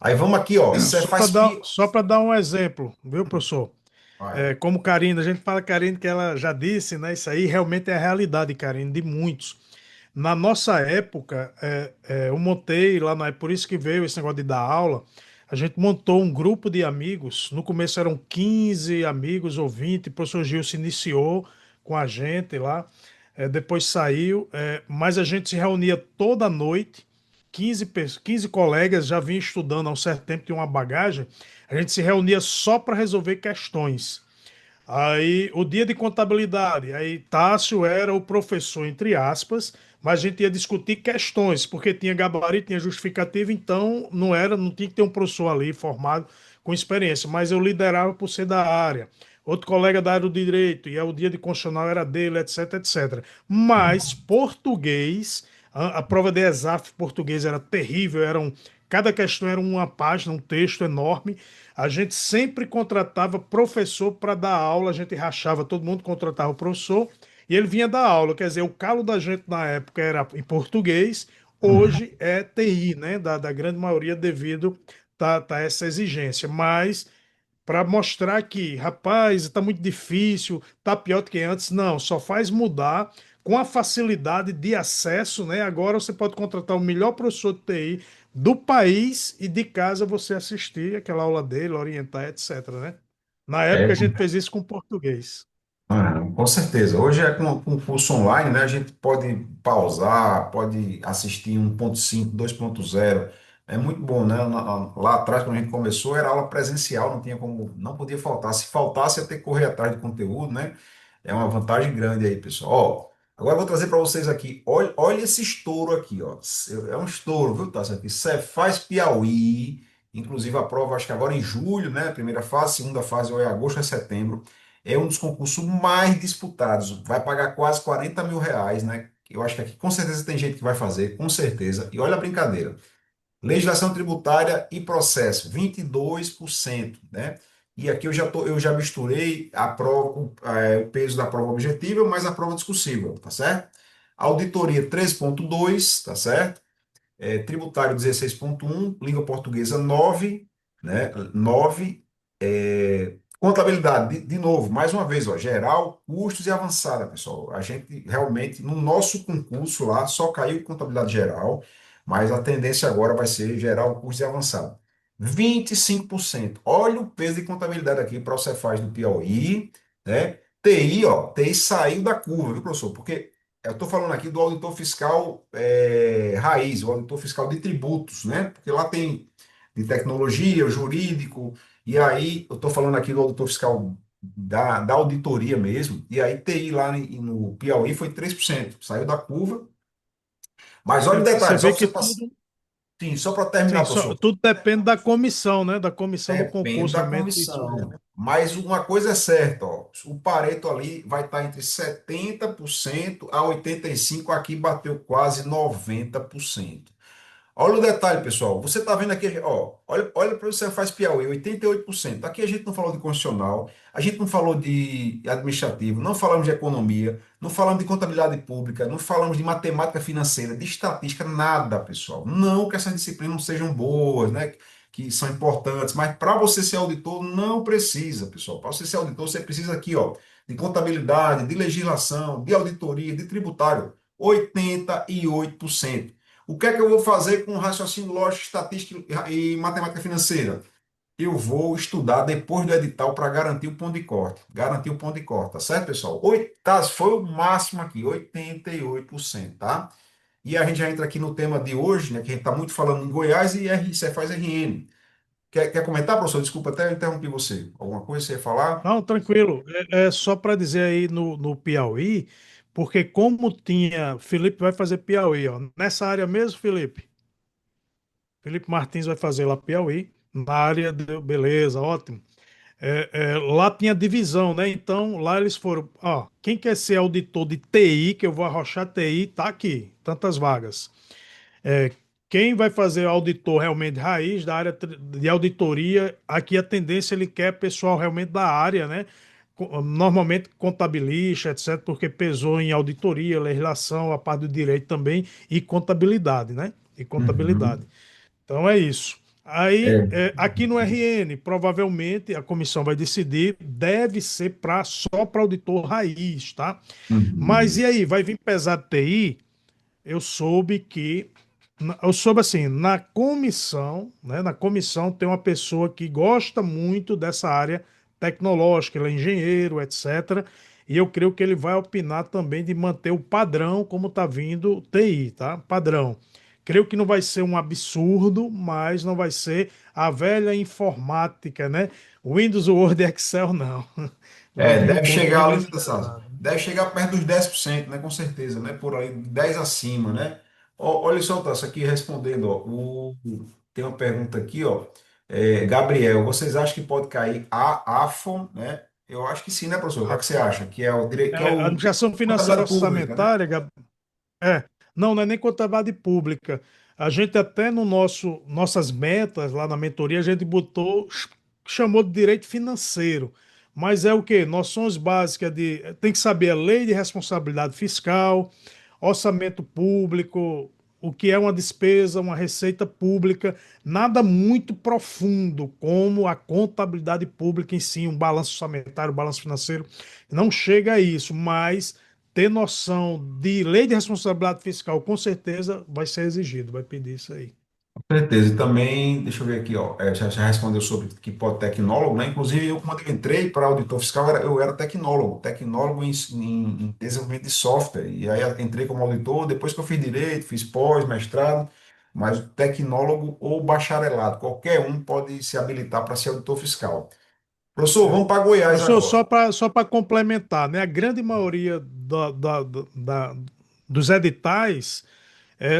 Aí vamos aqui, ó, Só para Cefaz dar, Pi... só para dar um exemplo, viu, professor? Vai. É, como Karine, a gente fala Karine que ela já disse, né? Isso aí realmente é a realidade, Karine, de muitos. Na nossa época, eu montei lá, é por isso que veio esse negócio de dar aula. A gente montou um grupo de amigos. No começo eram 15 amigos ou 20. O professor Gil se iniciou com a gente lá. Depois saiu, mas a gente se reunia toda noite. 15 colegas já vinham estudando há um certo tempo, tinha uma bagagem. A gente se reunia só para resolver questões. Aí, o dia de contabilidade, aí Tássio era o professor, entre aspas, mas a gente ia discutir questões, porque tinha gabarito, tinha justificativa, então não tinha que ter um professor ali formado com experiência, mas eu liderava por ser da área. Outro colega da área do direito, e aí o dia de constitucional era dele, etc, etc. Mas português, a prova de ESAF português era terrível, cada questão era uma página, um texto enorme. A gente sempre contratava professor para dar aula, a gente rachava, todo mundo contratava o professor e ele vinha dar aula. Quer dizer, o calo da gente na época era em português, Uhum. hoje é TI, né? Da grande maioria devido tá essa exigência. Mas para mostrar que, rapaz, está muito difícil, tá pior do que antes. Não, só faz mudar com a facilidade de acesso, né? Agora você pode contratar o melhor professor de TI do país e de casa você assistir aquela aula dele, orientar, etc, né? Na É, época a gente fez isso com português. com certeza. Hoje é com curso online, né? A gente pode pausar, pode assistir 1,5, 2,0. É muito bom, né? Lá atrás, quando a gente começou, era aula presencial, não tinha como, não podia faltar. Se faltasse, ia ter que correr atrás de conteúdo, né? É uma vantagem grande aí, pessoal. Ó, agora eu vou trazer para vocês aqui. Olha esse estouro aqui, ó. É um estouro, viu, tá? Isso aqui. Cefaz Piauí, inclusive a prova, acho que agora em julho, né? Primeira fase, segunda fase, ou é agosto ou é setembro. É um dos concursos mais disputados. Vai pagar quase R$ 40.000, né? Eu acho que aqui com certeza tem gente que vai fazer, com certeza. E olha a brincadeira. Legislação tributária e processo, 22%, né? E aqui eu já misturei a prova, o peso da prova objetiva mais a prova discursiva, tá certo? Auditoria 13,2, tá certo? Tributário 16,1, língua portuguesa 9, né? 9. Contabilidade, de novo, mais uma vez, ó, geral, custos e avançada, pessoal. A gente realmente, no nosso concurso lá, só caiu contabilidade geral, mas a tendência agora vai ser geral, custos e avançada. 25%. Olha o peso de contabilidade aqui para o Cefaz do Piauí, né? TI, ó, TI saiu da curva, viu, professor? Porque eu estou falando aqui do auditor fiscal raiz, o auditor fiscal de tributos, né? Porque lá tem de tecnologia, o jurídico, e aí eu estou falando aqui do auditor fiscal da auditoria mesmo, e aí TI lá no Piauí foi 3%, saiu da curva. Mas olha o Você detalhe, só vê para você que passar. tudo, Sim, só para terminar, sim, professor. tudo depende da comissão, né? Da comissão do Depende concurso, da realmente. Isso. comissão. Mas uma coisa é certa, ó, o Pareto ali vai estar entre 70% a 85%, aqui bateu quase 90%. Olha o detalhe, pessoal. Você está vendo aqui, ó, olha para você faz Piauí, 88%. Aqui a gente não falou de constitucional, a gente não falou de administrativo, não falamos de economia, não falamos de contabilidade pública, não falamos de matemática financeira, de estatística, nada, pessoal. Não que essas disciplinas não sejam boas, né? Que são importantes, mas para você ser auditor, não precisa, pessoal. Para você ser auditor, você precisa aqui, ó, de contabilidade, de legislação, de auditoria, de tributário. 88%. O que é que eu vou fazer com raciocínio lógico, estatística e matemática financeira? Eu vou estudar depois do edital para garantir o ponto de corte. Garantir o ponto de corte, tá certo, pessoal? Tá, foi o máximo aqui, 88%, tá? E a gente já entra aqui no tema de hoje, né? Que a gente está muito falando em Goiás e você faz RN. Quer comentar, professor? Desculpa, até eu interrompi você. Alguma coisa você ia falar? Não, tranquilo. É só para dizer aí no Piauí, porque como tinha. Felipe vai fazer Piauí, ó. Nessa área mesmo, Felipe. Felipe Martins vai fazer lá Piauí, na área de. Beleza, ótimo. Lá tinha divisão, né? Então, lá eles foram, ó, quem quer ser auditor de TI, que eu vou arrochar TI, tá aqui, tantas vagas. É, quem vai fazer auditor realmente raiz da área de auditoria, aqui a tendência ele quer pessoal realmente da área, né? Normalmente contabilista, etc., porque pesou em auditoria, legislação, a parte do direito também e contabilidade, né? E contabilidade. Uhum. Então é isso. Aí, É. aqui no RN, provavelmente a comissão vai decidir, deve ser só para auditor raiz, tá? Mas Uhum. e aí, vai vir pesado TI? Eu soube que, eu soube assim, na comissão, né? Na comissão tem uma pessoa que gosta muito dessa área tecnológica, ele é engenheiro, etc. E eu creio que ele vai opinar também de manter o padrão como está vindo TI, tá? Padrão. Creio que não vai ser um absurdo, mas não vai ser a velha informática, né? Windows, Word e Excel, não. Vai vir um Deve chegar pouquinho ali, melhorado. deve chegar perto dos 10%, né? Com certeza, né? Por aí, 10 acima, né? Olha só, Tasso, aqui respondendo, ó, tem uma pergunta aqui, ó. Gabriel, vocês acham que pode cair a AFON, né? Eu acho que sim, né, professor? O que é que você acha? Que é o direito, que é o Administração financeira contabilidade pública, né? orçamentária, não, não é nem contabilidade pública. A gente até no nossas metas lá na mentoria, a gente botou, chamou de direito financeiro. Mas é o quê? Noções básicas tem que saber a lei de responsabilidade fiscal, orçamento público, o que é uma despesa, uma receita pública, nada muito profundo como a contabilidade pública em si, um balanço orçamentário, um balanço financeiro, não chega a isso, mas ter noção de lei de responsabilidade fiscal, com certeza vai ser exigido, vai pedir isso aí. Com certeza. E também, deixa eu ver aqui, ó, já respondeu sobre que pode tecnólogo, né? Inclusive, eu, quando eu entrei para auditor fiscal, eu era tecnólogo em desenvolvimento de software. E aí eu entrei como auditor, depois que eu fiz direito, fiz pós, mestrado. mas o tecnólogo ou bacharelado, qualquer um pode se habilitar para ser auditor fiscal. Professor, É. vamos para Goiás Professor, agora. só para complementar, né? A grande maioria dos editais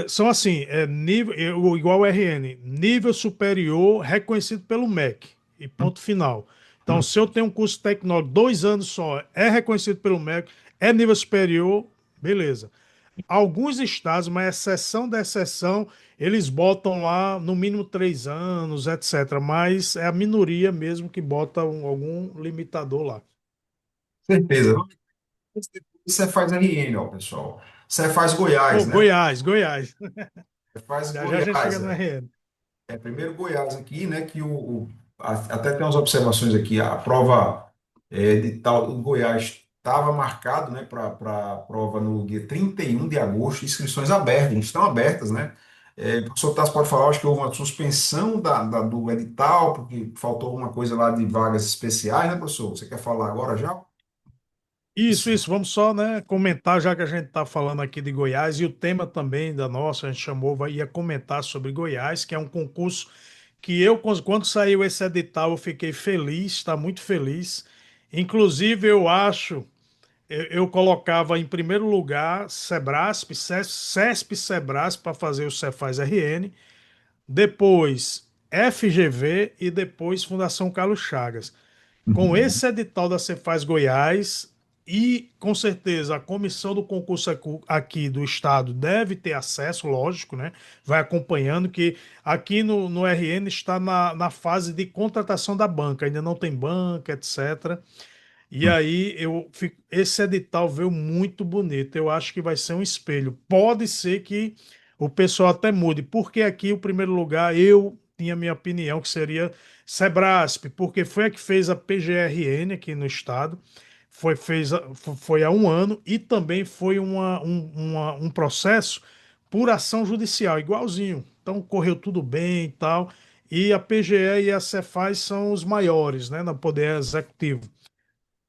são assim, nível, igual o RN, nível superior reconhecido pelo MEC, e ponto final. Então, Hum, se eu tenho um curso tecnológico, 2 anos só, é reconhecido pelo MEC, é nível superior, beleza. Alguns estados, uma exceção da exceção, eles botam lá no mínimo 3 anos, etc. Mas é a minoria mesmo que bota algum limitador lá. certeza. Você faz RN, ó, pessoal. Você faz Goiás, Ô, né? Goiás, Goiás. Você faz Já já a gente chega Goiás, no é. RN. Primeiro Goiás aqui, né? Que até tem umas observações aqui. A prova de tal, o Goiás estava marcado, né? Para a prova no dia 31 de agosto, inscrições abertas, estão abertas, né? O professor Tassi pode falar, acho que houve uma suspensão do edital, porque faltou alguma coisa lá de vagas especiais, né, professor? Você quer falar agora já? Isso. Isso, vamos só, né, comentar, já que a gente está falando aqui de Goiás, e o tema também da nossa, a gente chamou, ia comentar sobre Goiás, que é um concurso que eu, quando saiu esse edital, eu fiquei feliz, está muito feliz. Inclusive, eu acho, eu colocava em primeiro lugar Sebrasp, CESP Sebrasp para fazer o Cefaz RN, depois FGV e depois Fundação Carlos Chagas. Com Uhum. esse edital da Cefaz Goiás e com certeza a comissão do concurso aqui do estado deve ter acesso, lógico, né? Vai acompanhando que aqui no RN está na fase de contratação da banca, ainda não tem banca, etc. E aí esse edital veio muito bonito. Eu acho que vai ser um espelho. Pode ser que o pessoal até mude, porque aqui o primeiro lugar eu tinha minha opinião que seria Sebrasp, porque foi a que fez a PGRN aqui no estado. Foi há um ano e também foi um processo por ação judicial, igualzinho. Então correu tudo bem e tal. E a PGE e a Cefaz são os maiores, né, no Poder Executivo.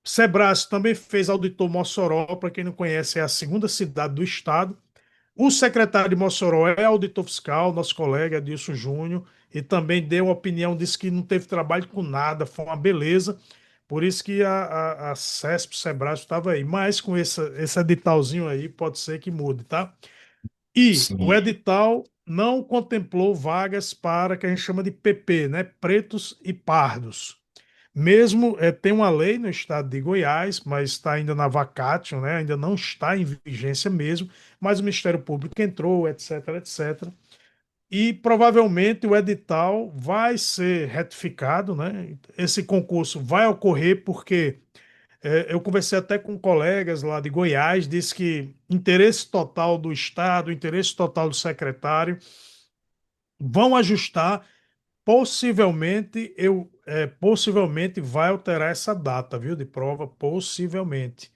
Sebrae também fez auditor Mossoró, para quem não conhece, é a segunda cidade do estado. O secretário de Mossoró é auditor fiscal, nosso colega Adilson Júnior, e também deu uma opinião, disse que não teve trabalho com nada, foi uma beleza. Por isso que a CESP, Sebrae estava aí. Mas com esse editalzinho aí, pode ser que mude, tá? E o Sim. edital não contemplou vagas para que a gente chama de PP, né? Pretos e pardos. Mesmo tem uma lei no estado de Goiás, mas está ainda na vacatio, né? Ainda não está em vigência mesmo, mas o Ministério Público entrou, etc, etc. E provavelmente o edital vai ser retificado, né? Esse concurso vai ocorrer porque eu conversei até com colegas lá de Goiás, disse que interesse total do Estado, interesse total do secretário, vão ajustar. Possivelmente vai alterar essa data, viu, de prova, possivelmente.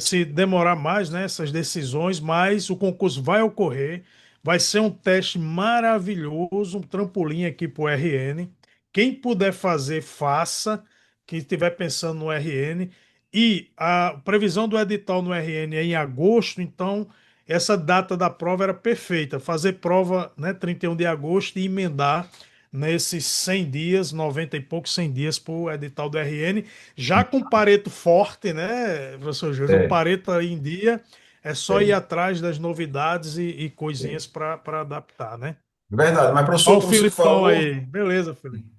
Se demorar mais, né, essas decisões, mas o concurso vai ocorrer, vai ser um teste maravilhoso, um trampolim aqui para o RN. Quem puder fazer, faça. Quem estiver pensando no RN. E a previsão do edital no RN é em agosto, então essa data da prova era perfeita. Fazer prova, né, 31 de agosto e emendar nesses 100 dias, 90 e poucos 100 dias para o edital do RN, já com Pareto forte, né, professor Júlio? O É, Pareto aí em dia é só ir é, atrás das novidades e é. coisinhas para adaptar, né? Verdade, mas Olha professor, o como você Filipão falou, aí. Beleza, Felipe.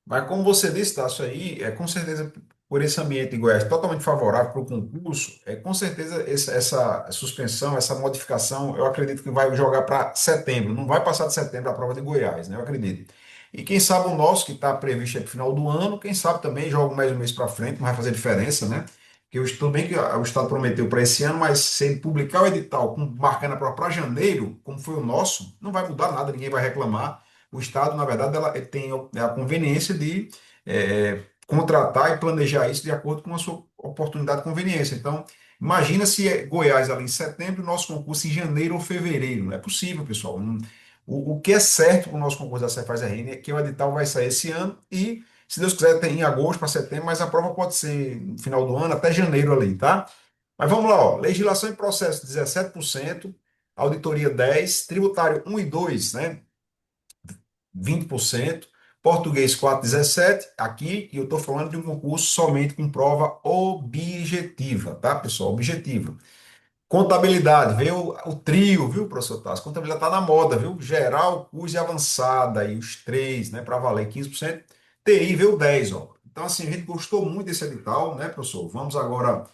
mas como você disse, Tasso, aí, com certeza, por esse ambiente de Goiás totalmente favorável para o concurso, com certeza essa suspensão, essa modificação, eu acredito que vai jogar para setembro, não vai passar de setembro a prova de Goiás, né? Eu acredito. E quem sabe o nosso, que está previsto para o final do ano, quem sabe também joga mais um mês para frente, não vai fazer diferença, né? Porque tudo bem que o Estado prometeu para esse ano, mas se ele publicar o edital marcando a prova para janeiro, como foi o nosso, não vai mudar nada, ninguém vai reclamar. O Estado, na verdade, ele tem a conveniência de contratar e planejar isso de acordo com a sua oportunidade e conveniência. Então, imagina se Goiás ali em setembro, nosso concurso em janeiro ou fevereiro. Não é possível, pessoal. O que é certo para o nosso concurso da Cefaz RN é que o edital vai sair esse ano e, se Deus quiser, tem em agosto para setembro, mas a prova pode ser no final do ano, até janeiro ali, tá? Mas vamos lá, ó. Legislação e processo 17%, auditoria 10%, tributário 1 e 2, né? 20%, português 4,17 aqui, e eu estou falando de um concurso somente com prova objetiva, tá, pessoal? Objetiva. Contabilidade, veio o trio, viu, professor Tassi? Contabilidade está na moda, viu? Geral, curso e avançada, aí os três, né, para valer 15%. TI veio 10, ó. Então, assim, a gente gostou muito desse edital, né, professor? Vamos agora.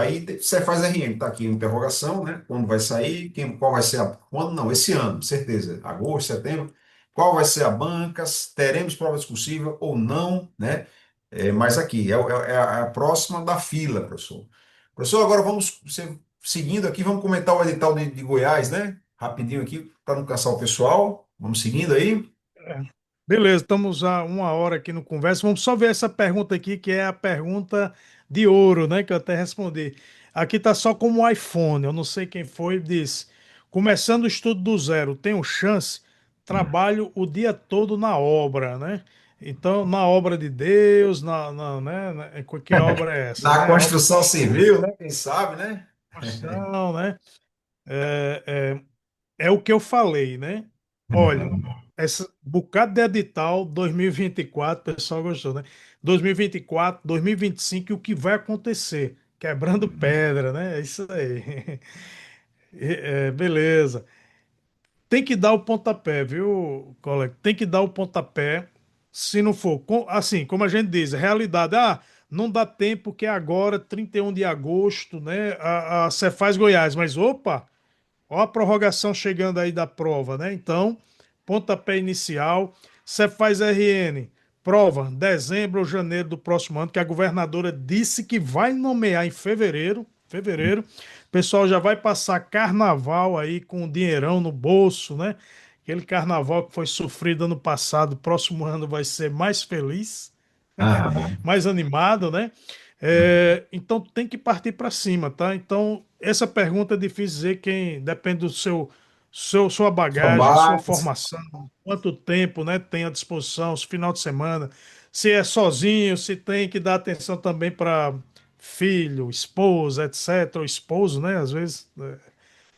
Aí você faz RN, tá aqui a interrogação, né? Quando vai sair, qual vai ser a. Quando não, esse ano, certeza. Agosto, setembro. Qual vai ser a banca? Teremos prova discursível ou não, né? Mas aqui, é a próxima da fila, professor. Professor, agora vamos. Seguindo aqui, vamos comentar o edital de Goiás, né? Rapidinho aqui, para não cansar o pessoal. Vamos seguindo aí. É. Beleza, estamos há uma hora aqui no conversa. Vamos só ver essa pergunta aqui, que é a pergunta de ouro, né? Que eu até respondi. Aqui tá só como iPhone. Eu não sei quem foi, diz. Começando o estudo do zero, tenho chance? Trabalho o dia todo na obra, né? Então, na obra de Deus, que obra é essa, Na né? A obra construção civil, né? Quem sabe, né? de construção, né? É o que eu falei, né? Olha, essa bocado de edital 2024, o pessoal gostou, né? 2024, 2025, e o que vai acontecer? Quebrando pedra, né? É isso aí. Beleza. Tem que dar o pontapé, viu, colega? Tem que dar o pontapé. Se não for, assim, como a gente diz, realidade, não dá tempo que é agora, 31 de agosto, né? A Cefaz Goiás, mas opa! Ó a prorrogação chegando aí da prova, né? Então, pontapé inicial. Você faz RN, prova, dezembro ou janeiro do próximo ano, que a governadora disse que vai nomear em fevereiro. Fevereiro. O pessoal já vai passar carnaval aí com um dinheirão no bolso, né? Aquele carnaval que foi sofrido ano passado, próximo ano vai ser mais feliz, Aham. mais animado, né? Então tem que partir para cima, tá? Então, essa pergunta é difícil dizer quem depende do sua Sua bagagem, sua base. formação, quanto tempo, né, tem à disposição, se final de semana, se é sozinho, se tem que dar atenção também para filho, esposa, etc., ou esposo, né? Às vezes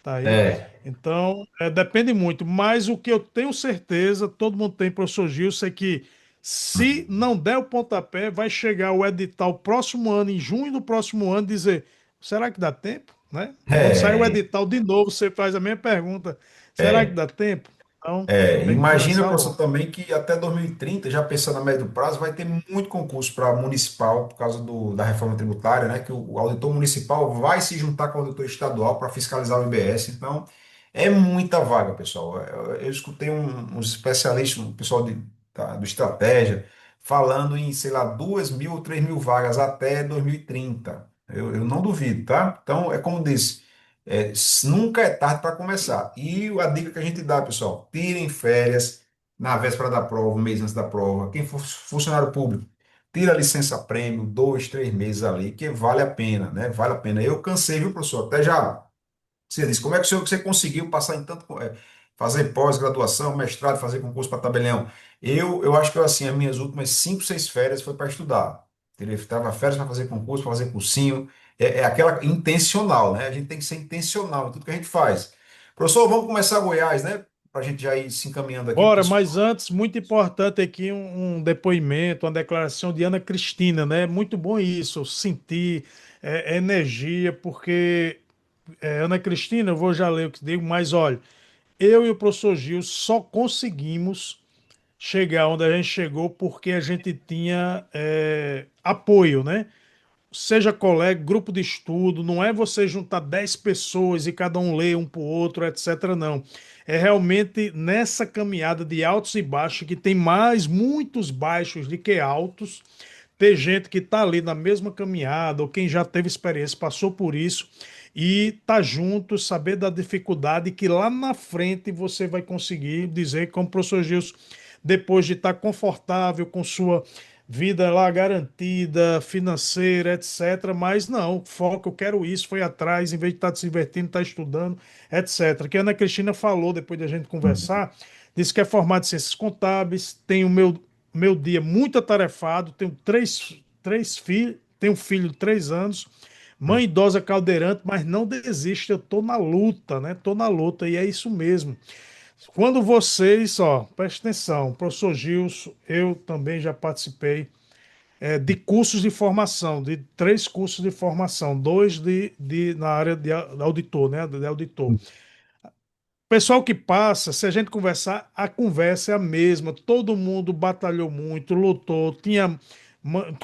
tá aí. É, Então, depende muito. Mas o que eu tenho certeza, todo mundo tem, professor Gilson, é que se não der o pontapé, vai chegar o edital próximo ano, em junho do próximo ano, dizer: será que dá tempo? Né? Quando sair o é, edital de novo, você faz a mesma pergunta: será que é. dá tempo? Então, tem que Imagina, começar professor, logo. também que até 2030, já pensando a médio prazo, vai ter muito concurso para municipal por causa da reforma tributária, né? Que o auditor municipal vai se juntar com o auditor estadual para fiscalizar o IBS. Então, é muita vaga, pessoal. Eu escutei uns especialistas, um pessoal do Estratégia, falando em, sei lá, 2.000 ou 3.000 vagas até 2030. Eu não duvido, tá? Então, é como disse. Nunca é tarde para começar. E a dica que a gente dá, pessoal, tirem férias na véspera da prova, um mês antes da prova. Quem for funcionário público, tira a licença prêmio, 2, 3 meses ali, que vale a pena, né? Vale a pena. Eu cansei, viu, professor? Até já. Você disse, como é que você conseguiu passar em tanto, fazer pós-graduação, mestrado, fazer concurso para tabelião? Eu acho que assim, as minhas últimas 5, 6 férias foi para estudar. Estava férias para fazer concurso, para fazer cursinho. É aquela intencional, né? A gente tem que ser intencional em tudo que a gente faz. Professor, vamos começar Goiás, né? Para a gente já ir se encaminhando aqui, porque Bora, mas antes, muito importante aqui um depoimento, uma declaração de Ana Cristina, né? Muito bom isso, sentir energia, porque Ana Cristina, eu vou já ler o que digo, mas olha, eu e o professor Gil só conseguimos chegar onde a gente chegou porque a gente tinha apoio, né? Seja colega, grupo de estudo, não é você juntar 10 pessoas e cada um lê um para o outro, etc. Não. É realmente nessa caminhada de altos e baixos, que tem mais muitos baixos do que altos, ter gente que está ali na mesma caminhada, ou quem já teve experiência, passou por isso, e tá junto, saber da dificuldade que lá na frente você vai conseguir dizer, como o professor Gilson, depois de estar confortável com sua vida lá garantida, financeira, etc. Mas não, foco, eu quero isso, foi atrás, em vez de estar se divertindo, estar estudando, etc. Que a Ana Cristina falou depois da gente conversar, disse que é formada em ciências contábeis, tem o meu dia muito atarefado, tenho três filhos, tenho um filho de 3 anos, mãe idosa caldeirante, mas não desiste, eu tô na luta, né? Tô na luta, e é isso mesmo. Quando vocês, ó, preste atenção, professor Gilson, eu também já participei de cursos de formação, de 3 cursos de formação, dois na área de auditor, né? De auditor. Pessoal que passa, se a gente conversar, a conversa é a mesma. Todo mundo batalhou muito, lutou,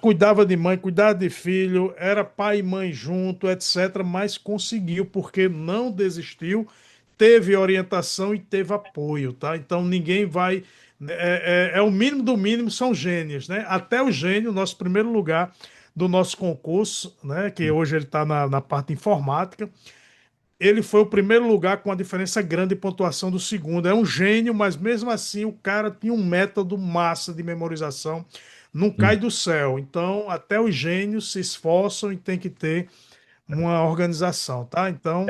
cuidava de mãe, cuidava de filho, era pai e mãe junto, etc. Mas conseguiu, porque não desistiu, teve orientação e teve apoio, tá? Então ninguém vai. É o mínimo do mínimo, são gênios, né? Até o gênio, nosso primeiro lugar do nosso concurso, né? Que hoje ele está na parte informática. Ele foi o primeiro lugar com a diferença grande de pontuação do segundo. É um gênio, mas mesmo assim o cara tinha um método massa de memorização. Não cai do céu. Então, até os gênios se esforçam e tem que ter uma organização, tá? Então,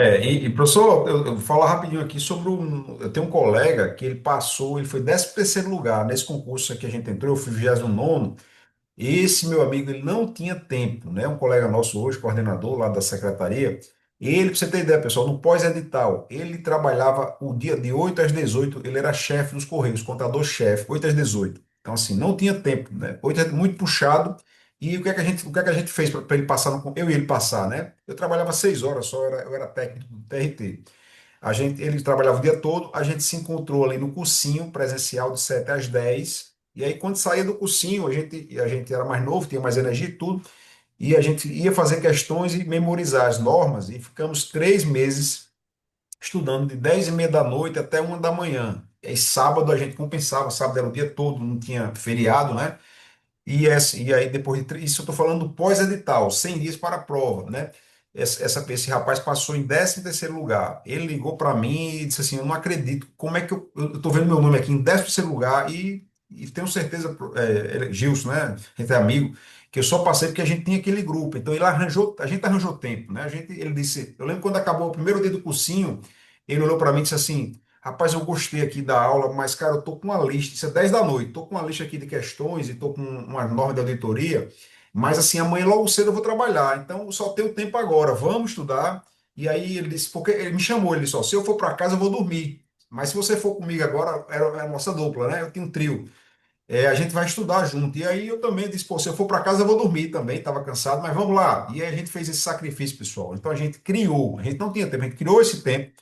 Professor, eu vou falar rapidinho aqui sobre um. Eu tenho um colega que ele passou, ele foi 13º lugar nesse concurso que a gente entrou, eu fui 29º. Esse meu amigo, ele não tinha tempo, né? Um colega nosso hoje, coordenador lá da secretaria, ele, para você ter ideia, pessoal, no pós-edital, ele trabalhava o dia de 8 às 18, ele era chefe dos Correios, contador-chefe, 8 às 18. Então, assim, não tinha tempo, né? 8 é muito puxado. E o que é que a gente fez para ele passar, eu e ele passar, né? Eu trabalhava 6 horas só, eu era técnico do TRT. Ele trabalhava o dia todo, a gente se encontrou ali no cursinho presencial de 7 às 10. E aí, quando saía do cursinho, a gente era mais novo, tinha mais energia e tudo, e a gente ia fazer questões e memorizar as normas, e ficamos 3 meses estudando de 10h30 da noite até 1 da manhã. E aí, sábado, a gente compensava, sábado era o dia todo, não tinha feriado, né? E aí, depois isso eu estou falando do pós-edital, 100 dias para a prova, né? Esse rapaz passou em 13º lugar. Ele ligou para mim e disse assim: Eu não acredito, como é que eu estou vendo meu nome aqui em 13º lugar e tenho certeza, Gilson, né? A gente é amigo, que eu só passei porque a gente tinha aquele grupo. Então a gente arranjou tempo, né? Ele disse: Eu lembro quando acabou o primeiro dia do cursinho, ele olhou para mim e disse assim: Rapaz, eu gostei aqui da aula, mas, cara, eu tô com uma lista, isso é 10 da noite, tô com uma lista aqui de questões e tô com uma norma de auditoria, mas, assim, amanhã logo cedo eu vou trabalhar, então eu só tenho tempo agora, vamos estudar. E aí ele disse, porque ele me chamou, ele disse, ó, se eu for para casa eu vou dormir, mas se você for comigo agora, era a nossa dupla, né? Eu tinha um trio. A gente vai estudar junto. E aí eu também disse, pô, se eu for para casa eu vou dormir também, estava cansado, mas vamos lá. E aí a gente fez esse sacrifício, pessoal. Então a gente não tinha tempo, a gente criou esse tempo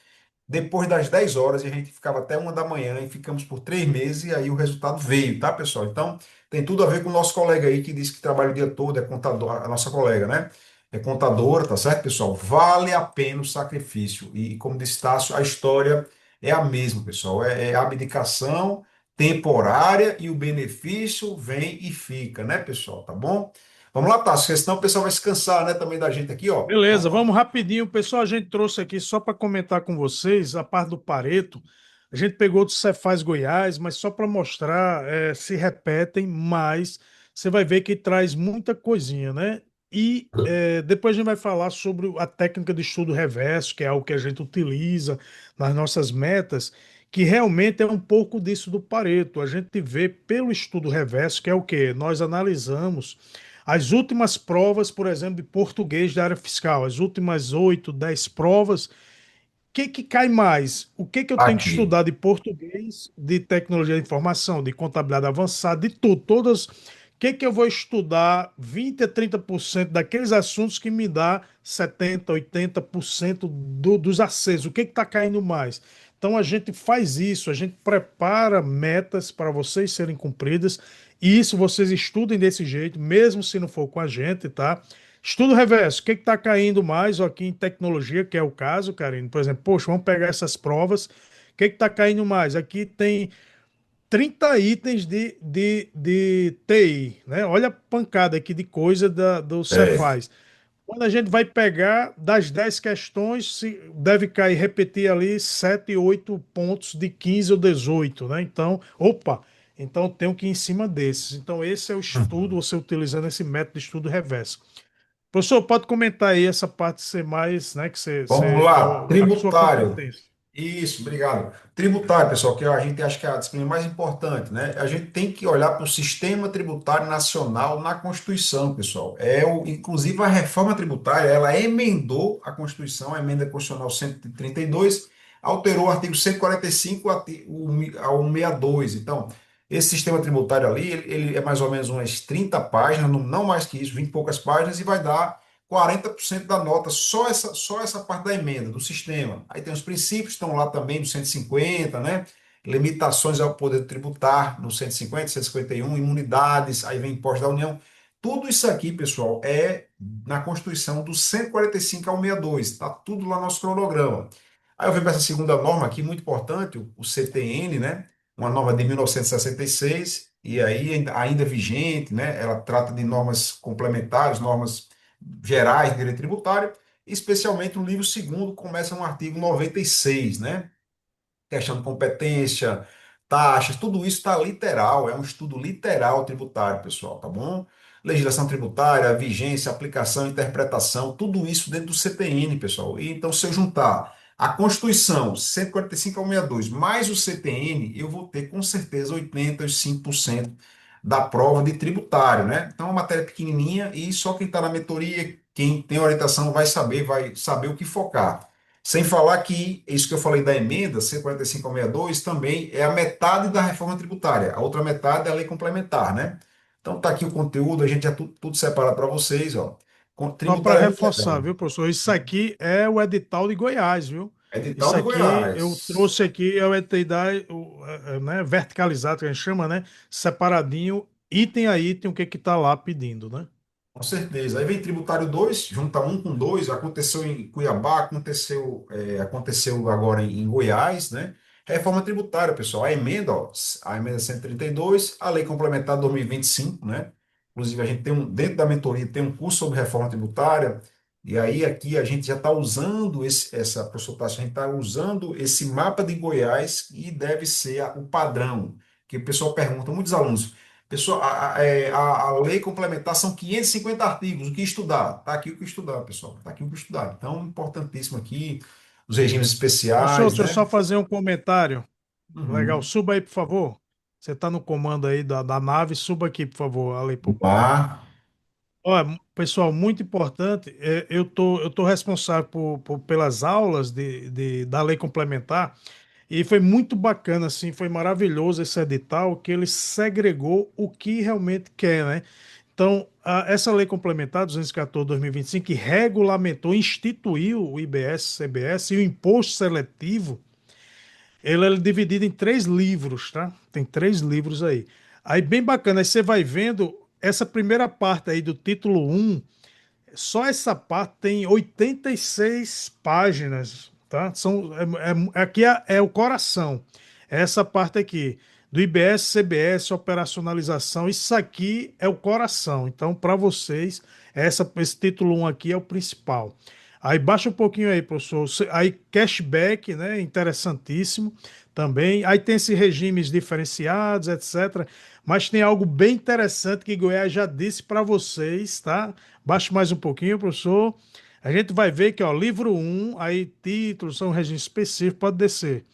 depois das 10 horas, e a gente ficava até 1 da manhã e ficamos por 3 meses, e aí o resultado veio, tá, pessoal? Então, tem tudo a ver com o nosso colega aí que disse que trabalha o dia todo, é contador, a nossa colega, né? É contadora, tá certo, pessoal? Vale a pena o sacrifício. E como disse Tássio, a história é a mesma, pessoal. É a abdicação temporária e o benefício vem e fica, né, pessoal? Tá bom? Vamos lá, Tássio, porque senão o pessoal vai se cansar, né, também da gente aqui, ó. beleza, Vamos lá. vamos rapidinho. Pessoal, a gente trouxe aqui só para comentar com vocês a parte do Pareto. A gente pegou do Cefaz Goiás, mas só para mostrar, se repetem, mas você vai ver que traz muita coisinha, né? E depois a gente vai falar sobre a técnica de estudo reverso, que é algo que a gente utiliza nas nossas metas, que realmente é um pouco disso do Pareto. A gente vê pelo estudo reverso, que é o quê? Nós analisamos as últimas provas, por exemplo, de português da área fiscal, as últimas 8, 10 provas, o que cai mais? O que eu tenho que Aqui. estudar de português, de tecnologia da informação, de contabilidade avançada, de tudo, todas. O que eu vou estudar 20 a 30% daqueles assuntos que me dá 70, 80% dos acessos? O que está caindo mais? Então a gente faz isso, a gente prepara metas para vocês serem cumpridas, e isso vocês estudem desse jeito, mesmo se não for com a gente, tá? Estudo reverso, o que está caindo mais aqui em tecnologia, que é o caso, Karine? Por exemplo, poxa, vamos pegar essas provas, o que está caindo mais? Aqui tem 30 itens de TI, né? Olha a pancada aqui de coisa do É. Cefaz. Quando a gente vai pegar das 10 questões, deve cair, repetir ali 7, 8 pontos de 15 ou 18, né? Então, opa, então tenho que ir em cima desses. Então, esse é o estudo, você utilizando esse método de estudo reverso. Professor, pode comentar aí essa parte ser mais, né, que Vamos é lá, a sua tributário. competência. Isso, obrigado. Tributário, pessoal, que a gente acha que é a disciplina mais importante, né? A gente tem que olhar para o sistema tributário nacional na Constituição, pessoal. Inclusive, a reforma tributária, ela emendou a Constituição, a emenda constitucional 132, alterou o artigo 145 ao 62. Então, esse sistema tributário ali, ele é mais ou menos umas 30 páginas, não mais que isso, 20 e poucas páginas, e vai dar 40% da nota, só essa parte da emenda, do sistema. Aí tem os princípios, estão lá também no 150, né? Limitações ao poder tributar no 150, 151, imunidades, aí vem imposto da União. Tudo isso aqui, pessoal, é na Constituição do 145 ao 62. Está tudo lá no nosso cronograma. Aí eu venho para essa segunda norma aqui, muito importante, o CTN, né? Uma norma de 1966, e aí ainda vigente, né? Ela trata de normas complementares, normas gerais de direito tributário, especialmente o livro segundo começa no artigo 96, né? Questão de competência, taxas, tudo isso está literal, é um estudo literal tributário, pessoal, tá bom? Legislação tributária, vigência, aplicação, interpretação, tudo isso dentro do CTN, pessoal. E então, se eu juntar a Constituição 145 ao 62, mais o CTN, eu vou ter com certeza 85% da prova de tributário, né? Então, é uma matéria pequenininha e só quem está na mentoria, quem tem orientação vai saber o que focar. Sem falar que isso que eu falei da emenda 145 ao 62 também é a metade da reforma tributária, a outra metade é a lei complementar, né? Então tá aqui o conteúdo, a gente já tudo separado para vocês, ó. Só para Tributário é muito reforçar, legal. viu, professor? Isso aqui é o edital de Goiás, viu? Edital Isso de aqui eu Goiás. trouxe aqui é o edital, né, verticalizado, que a gente chama, né? Separadinho, item a item, o que que tá lá pedindo, né? Com certeza. Aí vem tributário 2, junta um com dois, aconteceu em Cuiabá, aconteceu agora em Goiás, né? Reforma tributária, pessoal. A emenda 132, a lei complementar 2025, né? Inclusive, a gente dentro da mentoria, tem um curso sobre reforma tributária, e aí aqui a gente já está usando professor Tássio, a gente está usando esse mapa de Goiás e deve ser o padrão, que o pessoal pergunta, muitos alunos. Pessoal, a lei complementar são 550 artigos. O que estudar? Está aqui o que estudar, pessoal. Está aqui o que estudar. Então, importantíssimo aqui, os regimes Professor, especiais, deixa eu né? só fazer um comentário. Legal, Uhum. suba aí, por favor. Você está no comando aí da nave, suba aqui, por favor, ali pro palco. Lá. Olha, pessoal, muito importante, eu tô responsável pelas aulas da lei complementar e foi muito bacana, assim, foi maravilhoso esse edital que ele segregou o que realmente quer, né? Então, essa lei complementar 214/2025, que regulamentou, instituiu o IBS, CBS e o imposto seletivo, ele é dividido em três livros, tá? Tem três livros aí. Aí, bem bacana, aí você vai vendo essa primeira parte aí do título um. Só essa parte tem 86 páginas, tá? Aqui é o coração. Essa parte aqui, do IBS, CBS, operacionalização, isso aqui é o coração. Então, para vocês, esse título um aqui é o principal. Aí baixa um pouquinho aí, professor. Aí cashback, né? Interessantíssimo também. Aí tem esses regimes diferenciados, etc. Mas tem algo bem interessante que Goiás já disse para vocês, tá? Baixe mais um pouquinho, professor. A gente vai ver que, ó, livro um, aí títulos são regime específico, pode descer.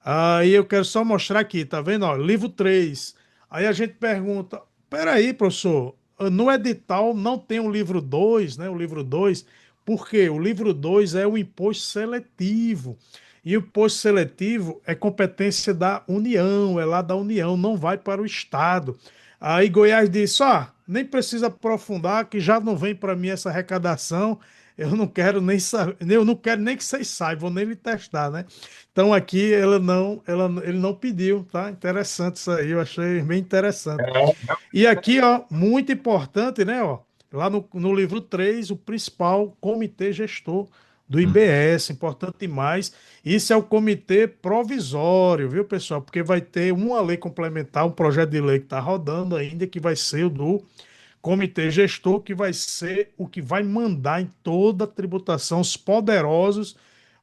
Aí eu quero só mostrar aqui, tá vendo? Ó, livro 3. Aí a gente pergunta: peraí, professor, no edital não tem o livro 2, né? O livro 2, por quê? O livro 2 é o imposto seletivo. E o imposto seletivo é competência da União, é lá da União, não vai para o Estado. Aí Goiás disse: nem precisa aprofundar, que já não vem para mim essa arrecadação. Eu não quero nem saber, eu não quero nem que vocês saibam, nem lhe testar, né? Então aqui ele não pediu, tá? Interessante isso aí, eu achei bem interessante. E aqui, ó, muito importante, né, ó, lá no livro 3 o principal comitê gestor do IBS, importante demais. Isso é o comitê provisório, viu, pessoal? Porque vai ter uma lei complementar, um projeto de lei que está rodando ainda, que vai ser o do comitê gestor, que vai ser o que vai mandar em toda a tributação. Os poderosos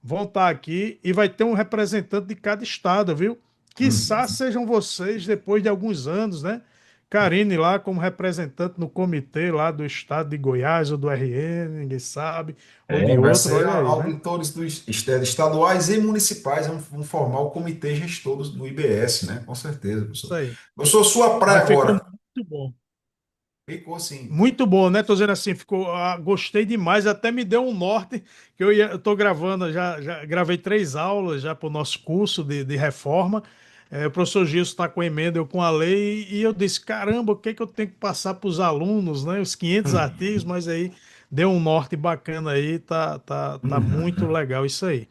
vão estar aqui e vai ter um representante de cada estado, viu? Quiçá Uhum. sejam vocês, depois de alguns anos, né? Karine lá como representante no comitê lá do estado de Goiás ou do RN, ninguém sabe, ou de Vai outro, ser olha aí, né? auditores estaduais e municipais vão formar o comitê gestor do IBS, né? Com certeza, Isso professor. aí. Professor, sua praia Mas ficou agora. muito bom. Ficou sim. Muito bom, né? Tô dizendo assim, ficou, gostei demais, até me deu um norte que eu tô gravando, já gravei 3 aulas já para o nosso curso de reforma. O professor Gilson está com a emenda, eu com a lei, e eu disse, caramba, o que é que eu tenho que passar para os alunos, né? Os 500 artigos, mas aí deu um norte bacana aí, tá muito Uhum. legal isso aí.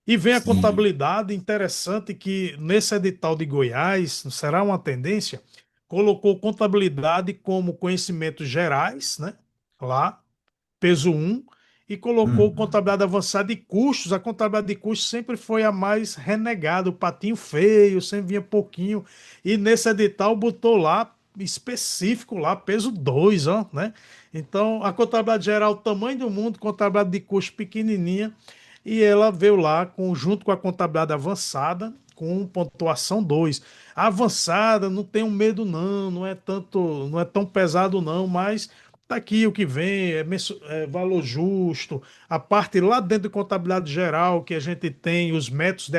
E vem a Sim. contabilidade, interessante que nesse edital de Goiás, será uma tendência, colocou contabilidade como conhecimentos gerais, né? Lá, peso um, e colocou Uhum. contabilidade avançada e custos. A contabilidade de custos sempre foi a mais renegada, o patinho feio, sempre vinha pouquinho. E nesse edital botou lá, específico lá, peso 2, ó, né? Então, a contabilidade geral, tamanho do mundo, contabilidade de custos pequenininha, e ela veio lá junto com a contabilidade avançada, com pontuação 2. A avançada, não tenho medo não, não é tanto, não é tão pesado não, mas tá aqui o que vem, é valor justo, a parte lá dentro de contabilidade geral que a gente tem os métodos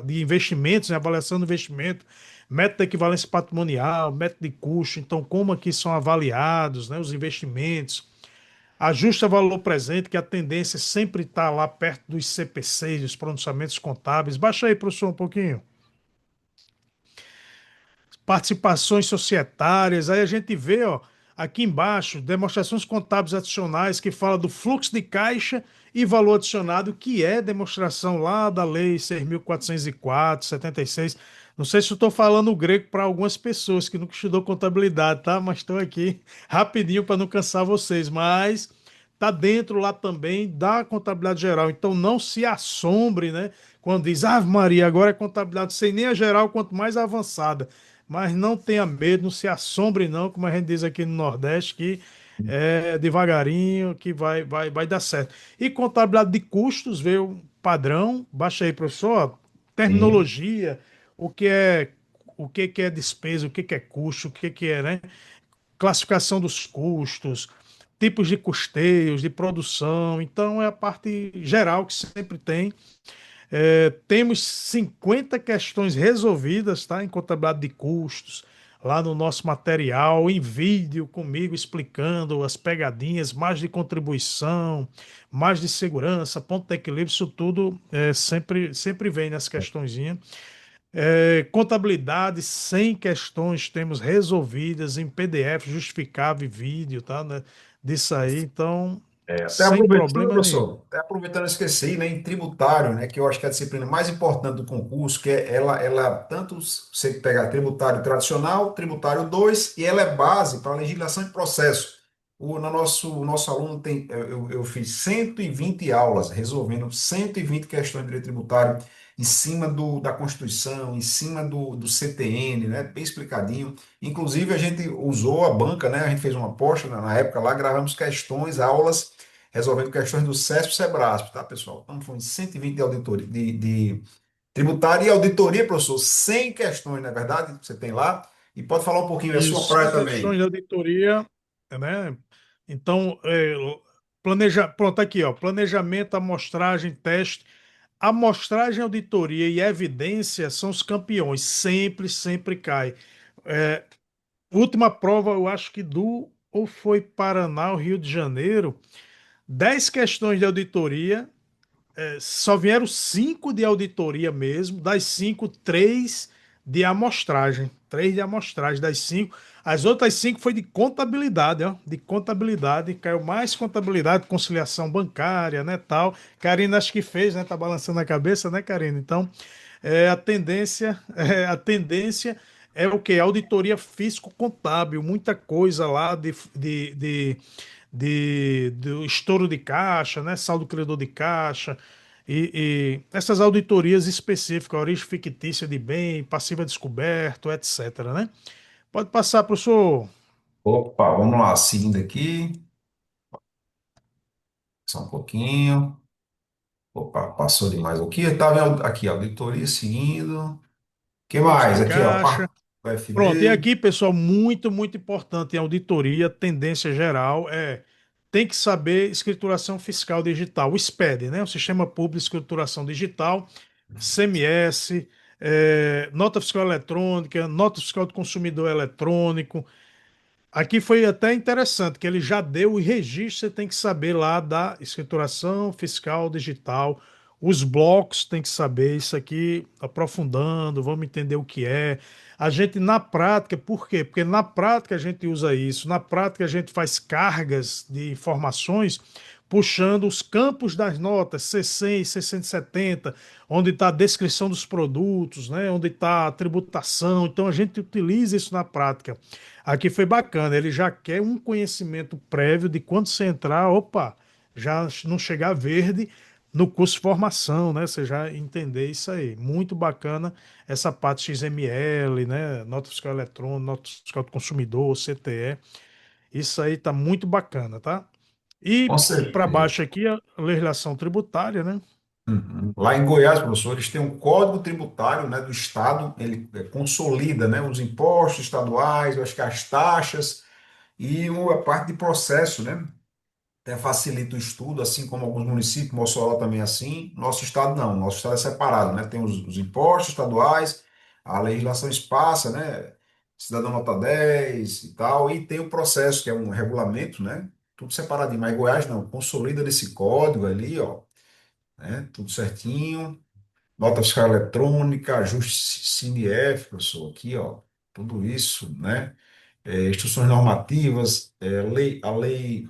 de investimentos, né, avaliação do investimento, método de equivalência patrimonial, método de custo, então como aqui são avaliados, né, os investimentos, ajuste a valor presente, que a tendência sempre está lá perto dos CPCs, dos pronunciamentos contábeis. Baixa aí, professor, um pouquinho. Participações societárias, aí a gente vê, ó, aqui embaixo, demonstrações contábeis adicionais que fala do fluxo de caixa e valor adicionado, que é demonstração lá da Lei 6.404, 76. Não sei se eu estou falando grego para algumas pessoas que nunca estudou contabilidade, tá? Mas estou aqui rapidinho para não cansar vocês. Mas tá dentro lá também da contabilidade geral. Então não se assombre, né? Quando diz, Ave Maria, agora é contabilidade sem nem a geral, quanto mais a avançada. Mas não tenha medo, não se assombre não, como a gente diz aqui no Nordeste, que é devagarinho que vai dar certo. E contabilidade de custos veio padrão, baixa aí, professor, Sim. terminologia, o que é que é despesa, o que é custo, o que é, né? Classificação dos custos, tipos de custeios, de produção. Então é a parte geral que sempre tem. Temos 50 questões resolvidas, tá? Em contabilidade de custos, lá no nosso material, em vídeo comigo explicando as pegadinhas, mais de contribuição, mais de segurança, ponto de equilíbrio, isso tudo sempre vem nas questõezinhas. Contabilidade, 100 questões temos resolvidas em PDF, justificável e vídeo, tá? Né? Disso aí, então, Até sem aproveitando, problema nenhum. professor, até aproveitando, eu esqueci, né, em tributário, né, que eu acho que é a disciplina mais importante do concurso, que é ela tanto você pegar tributário tradicional, tributário 2 e ela é base para legislação e processo. O nosso aluno tem, eu fiz 120 aulas resolvendo 120 questões de direito tributário em cima da Constituição, em cima do CTN, né, bem explicadinho. Inclusive, a gente usou a banca, né, a gente fez uma aposta na época lá, gravamos questões, aulas resolvendo questões do CESP e Sebrasp, tá, pessoal? Então, foi 120 de auditoria, de tributária e auditoria, professor, 100 questões, na verdade, que você tem lá. E pode falar um pouquinho da sua Isso, praia sem questões também. de auditoria, né? Então, pronto, aqui, ó, planejamento, amostragem, teste. Amostragem, auditoria e evidência são os campeões, sempre cai. É, última prova, eu acho que ou foi Paraná ou Rio de Janeiro, 10 questões de auditoria, só vieram 5 de auditoria mesmo, das 5, 3 de amostragem. 3 de amostragem, das 5. As outras 5 foi de contabilidade, ó. De contabilidade, caiu mais contabilidade, conciliação bancária, né, tal. Karina acho que fez, né, tá balançando a cabeça, né, Karina? Então, a tendência é o quê? Auditoria físico-contábil, muita coisa lá do estouro de caixa, né? Saldo credor de caixa, e essas auditorias específicas, origem fictícia de bem, passiva descoberto, etc, né? Pode passar, professor. Opa, vamos lá, seguindo aqui, só um pouquinho. Opa, passou demais aqui. Eu estava aqui, auditoria seguindo. O que Fluxo mais? de Aqui, ó, caixa. parte Pronto, e UFD. aqui, pessoal, muito importante em auditoria, tendência geral tem que saber escrituração fiscal digital, o SPED, né? O Sistema Público de Escrituração Digital, CMS, nota fiscal eletrônica, nota fiscal do consumidor eletrônico, Aqui foi até interessante, que ele já deu o registro, você tem que saber lá da escrituração fiscal digital, os blocos tem que saber isso aqui, aprofundando, vamos entender o que é. A gente na prática, por quê? Porque na prática a gente usa isso, na prática a gente faz cargas de informações puxando os campos das notas, C100, C170, onde está a descrição dos produtos, né? Onde está a tributação. Então a gente utiliza isso na prática. Aqui foi bacana, ele já quer um conhecimento prévio de quando você entrar, opa, já não chegar verde no curso de formação, né? Você já entender isso aí. Muito bacana essa parte XML, né? Nota fiscal eletrônica, nota fiscal do consumidor, CTE. Isso aí tá muito bacana, tá? Com E para certeza. baixo aqui a legislação tributária, né? Uhum. Lá em Goiás, professor, eles têm um código tributário, né, do estado, ele consolida, né, os impostos estaduais, eu acho que as taxas e a parte de processo, né? Até facilita o estudo, assim como alguns municípios, Mossoró também é assim. Nosso estado não, nosso estado é separado, né? Tem os impostos estaduais, a legislação esparsa, né? Cidadão nota 10 e tal, e tem o processo, que é um regulamento, né? Tudo separadinho. Mas Goiás não, consolida nesse código ali, ó, né? Tudo certinho. Nota fiscal eletrônica, ajuste CINIF, professor, aqui, ó, tudo isso, né? Instruções normativas, a lei,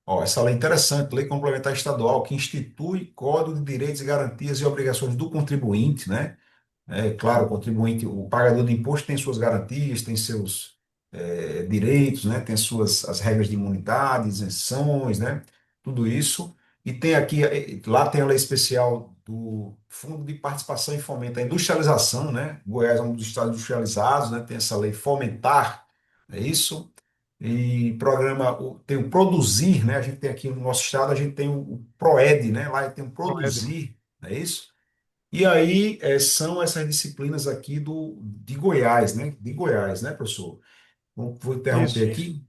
ó, essa lei é interessante, Lei Complementar Estadual, que institui Código de Direitos e Garantias e Obrigações do contribuinte, né? É claro, o contribuinte, o pagador de imposto tem suas garantias, tem seus direitos, né? Tem as regras de imunidade, isenções, né? Tudo isso. E tem aqui, lá tem a lei especial do Fundo de Participação e Fomento à Industrialização, né? Goiás é um dos estados industrializados, né? Tem essa lei Fomentar, é isso? E programa, tem o Produzir, né? A gente tem aqui no nosso estado, a gente tem o PROED, né? Lá tem o Proed. Produzir, não é isso? E aí são essas disciplinas aqui de Goiás, né? De Goiás, né, professor? Vou interromper Isso. aqui.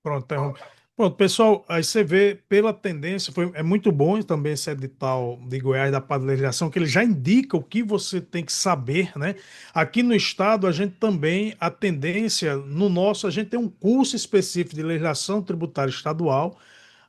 Pronto, interrompe. Pronto, pessoal, aí você vê pela tendência, é muito bom também esse edital de Goiás da parte da legislação, que ele já indica o que você tem que saber, né? Aqui no estado, a gente também, a tendência, no nosso, a gente tem um curso específico de legislação tributária estadual,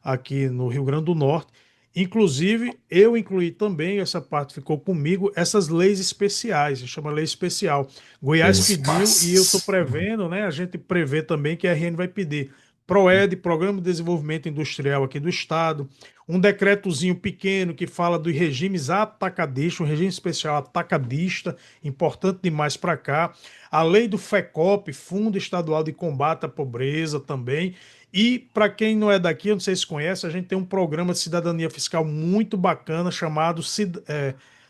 aqui no Rio Grande do Norte. Inclusive, eu incluí também, essa parte ficou comigo, essas leis especiais, se chama lei especial. Goiás pediu e eu estou Espaço. prevendo, né? A gente prevê também que a RN vai pedir PROED, Programa de Desenvolvimento Industrial aqui do Estado, um decretozinho pequeno que fala dos regimes atacadistas, um regime especial atacadista, importante demais para cá. A lei do FECOP, Fundo Estadual de Combate à Pobreza também. E para quem não é daqui, eu não sei se conhece, a gente tem um programa de cidadania fiscal muito bacana chamado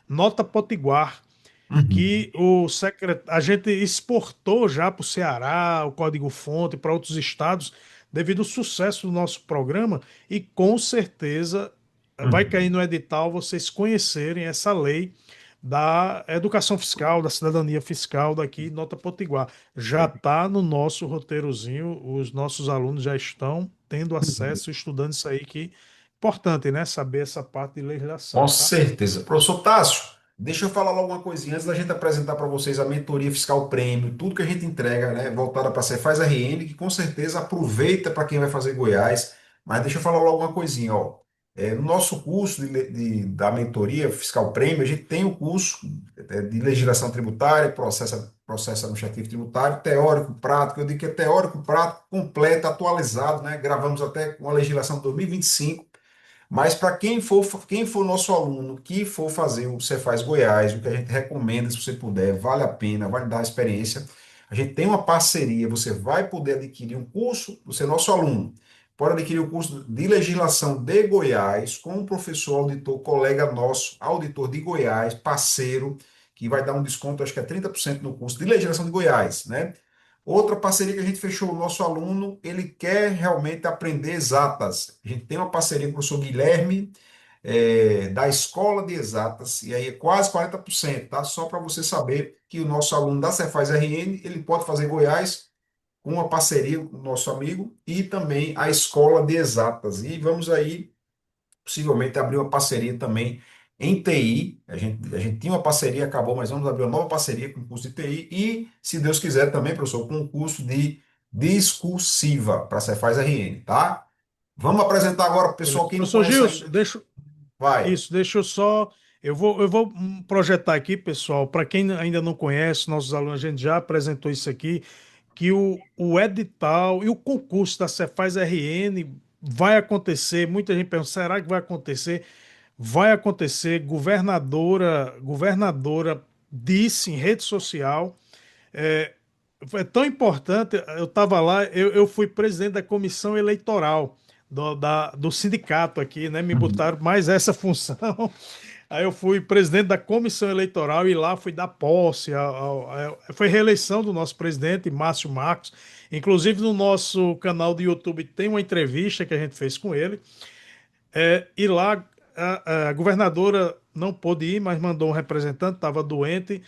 Nota Potiguar, Uhum. que a gente exportou já para o Ceará, o código-fonte, para outros estados, devido ao sucesso do nosso programa, e com certeza vai cair Uhum. no edital vocês conhecerem essa lei da educação fiscal, da cidadania fiscal daqui, Nota Potiguar. Já está no nosso roteirozinho, os nossos alunos já estão tendo Uhum. acesso, estudando isso aí, que é importante, né? Saber essa parte de Com legislação, tá? certeza. Professor Tássio, deixa eu falar logo uma coisinha antes da gente apresentar para vocês a mentoria fiscal prêmio, tudo que a gente entrega, né, voltada para a Cefaz RN, que com certeza aproveita para quem vai fazer Goiás. Mas deixa eu falar logo uma coisinha, ó. No nosso curso da mentoria fiscal prêmio, a gente tem o curso de legislação tributária, processo administrativo tributário, teórico, prático. Eu digo que é teórico, prático, completo, atualizado, né? Gravamos até com a legislação de 2025. Mas para quem for nosso aluno, que for fazer o Cefaz Goiás, o que a gente recomenda, se você puder, vale a pena, vai dar a experiência. A gente tem uma parceria, você vai poder adquirir um curso, você é nosso aluno, pode adquirir o curso de legislação de Goiás com um professor auditor, colega nosso, auditor de Goiás, parceiro, que vai dar um desconto, acho que é 30% no curso de legislação de Goiás, né? Outra parceria que a gente fechou, o nosso aluno, ele quer realmente aprender exatas. A gente tem uma parceria com o professor Guilherme, da Escola de Exatas, e aí é quase 40%, tá? Só para você saber que o nosso aluno da Cefaz RN, ele pode fazer Goiás com uma parceria com o nosso amigo e também a Escola de Exatas. E vamos aí possivelmente abrir uma parceria também em TI. A gente tinha uma parceria, acabou, mas vamos abrir uma nova parceria com o curso de TI e, se Deus quiser, também, professor, com o curso de discursiva para a Cefaz RN, tá? Vamos apresentar agora para o Beleza. pessoal quem não Professor conhece Gilson, ainda. deixa, Vai. isso, deixa eu só. Eu vou projetar aqui, pessoal, para quem ainda não conhece, nossos alunos, a gente já apresentou isso aqui, que o edital e o concurso da Cefaz RN vai acontecer. Muita gente pergunta, será que vai acontecer? Vai acontecer. Governadora disse em rede social. É, é tão importante, eu estava lá, eu fui presidente da comissão eleitoral do sindicato aqui, né? Me Uhum. botaram mais essa função. Aí eu fui presidente da comissão eleitoral e lá fui dar posse. Foi reeleição do nosso presidente, Márcio Marcos. Inclusive no nosso canal do YouTube tem uma entrevista que a gente fez com ele. E lá a governadora não pôde ir, mas mandou um representante, estava doente,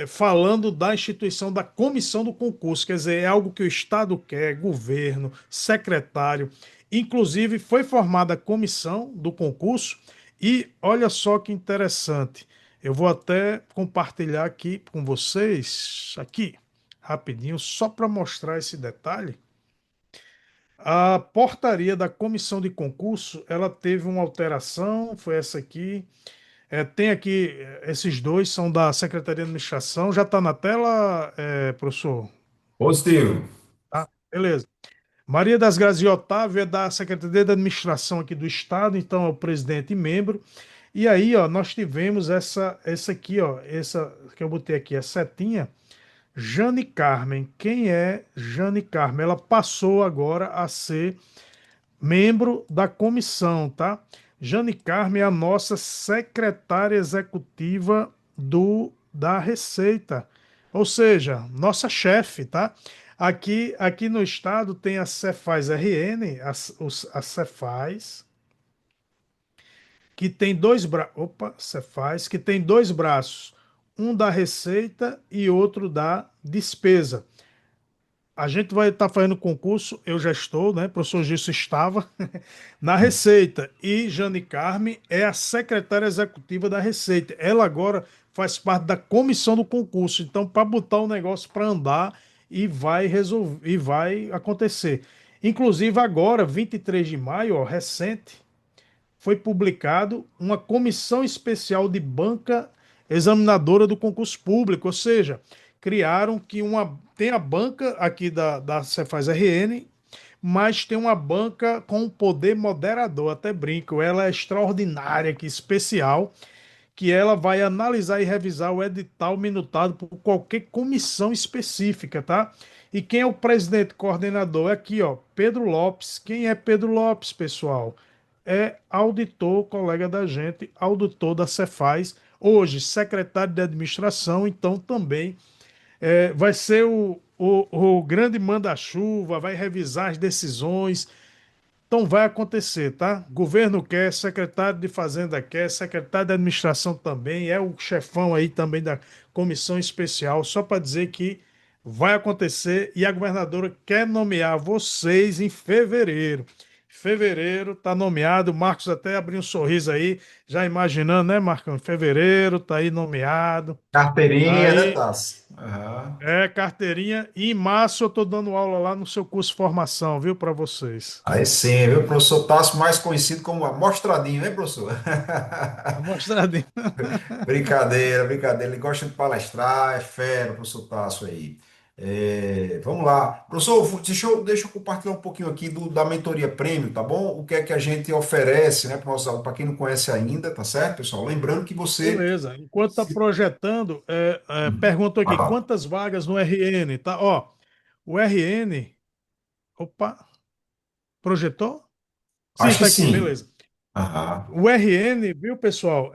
falando da instituição da comissão do concurso. Quer dizer, é algo que o Estado quer, governo, secretário. Inclusive, foi formada a comissão do concurso e olha só que interessante. Eu vou até compartilhar aqui com vocês, aqui, rapidinho, só para mostrar esse detalhe. A portaria da comissão de concurso, ela teve uma alteração, foi essa aqui. Tem aqui, esses dois são da Secretaria de Administração. Já está na tela, professor? Positivo. Tá, beleza. Maria das Graças Otávio é da Secretaria de Administração aqui do Estado, então é o presidente e membro. E aí, ó, nós tivemos essa aqui, ó, essa que eu botei aqui, a setinha, Jane Carmen. Quem é Jane Carmen? Ela passou agora a ser membro da comissão, tá? Jane Carmen é a nossa secretária executiva da Receita, ou seja, nossa chefe, tá? Aqui no estado tem a Cefaz RN, a Cefaz, que tem Cefaz, que tem dois braços, um da Receita e outro da Despesa. A gente vai estar fazendo concurso, eu já estou, né? O professor Gilson estava na Receita e Jane Carme é a secretária executiva da Receita. Ela agora faz parte da comissão do concurso. Então, para botar o negócio para andar e vai resolver, e vai acontecer. Inclusive agora, 23 de maio, ó, recente, foi publicado uma comissão especial de banca examinadora do concurso público, ou seja, criaram que tem a banca aqui da Cefaz RN, mas tem uma banca com um poder moderador, até brinco, ela é extraordinária, que especial, que ela vai analisar e revisar o edital minutado por qualquer comissão específica, tá? E quem é o presidente coordenador? É aqui, ó, Pedro Lopes. Quem é Pedro Lopes, pessoal? É auditor, colega da gente, auditor da Cefaz, hoje secretário de administração, então também vai ser o grande manda-chuva, vai revisar as decisões, então vai acontecer, tá? Governo quer, secretário de Fazenda quer, secretário de Administração também, é o chefão aí também da comissão especial, só para dizer que vai acontecer e a governadora quer nomear vocês em fevereiro. Fevereiro tá nomeado, o Marcos até abriu um sorriso aí, já imaginando, né, Marcão? Em fevereiro tá aí nomeado. Carteirinha, né, Aí Tassi? Aham. carteirinha. E em março eu tô dando aula lá no seu curso de formação, viu, para vocês. Aí sim, viu? Professor Tasso, mais conhecido como Amostradinho, hein, professor? Amostradinho. Brincadeira, brincadeira. Ele gosta de palestrar, é fera, o professor Tasso aí. Vamos lá. Professor, deixa eu compartilhar um pouquinho aqui da mentoria prêmio, tá bom? O que é que a gente oferece, né, para nossos alunos, para quem não conhece ainda, tá certo, pessoal? Lembrando que você. Beleza. Enquanto está se- projetando, perguntou Vai aqui lá. quantas vagas no RN, tá? Ó, o RN, opa, projetou? Sim, Acho que tá aqui, sim. beleza. Aham. O RN, viu, pessoal?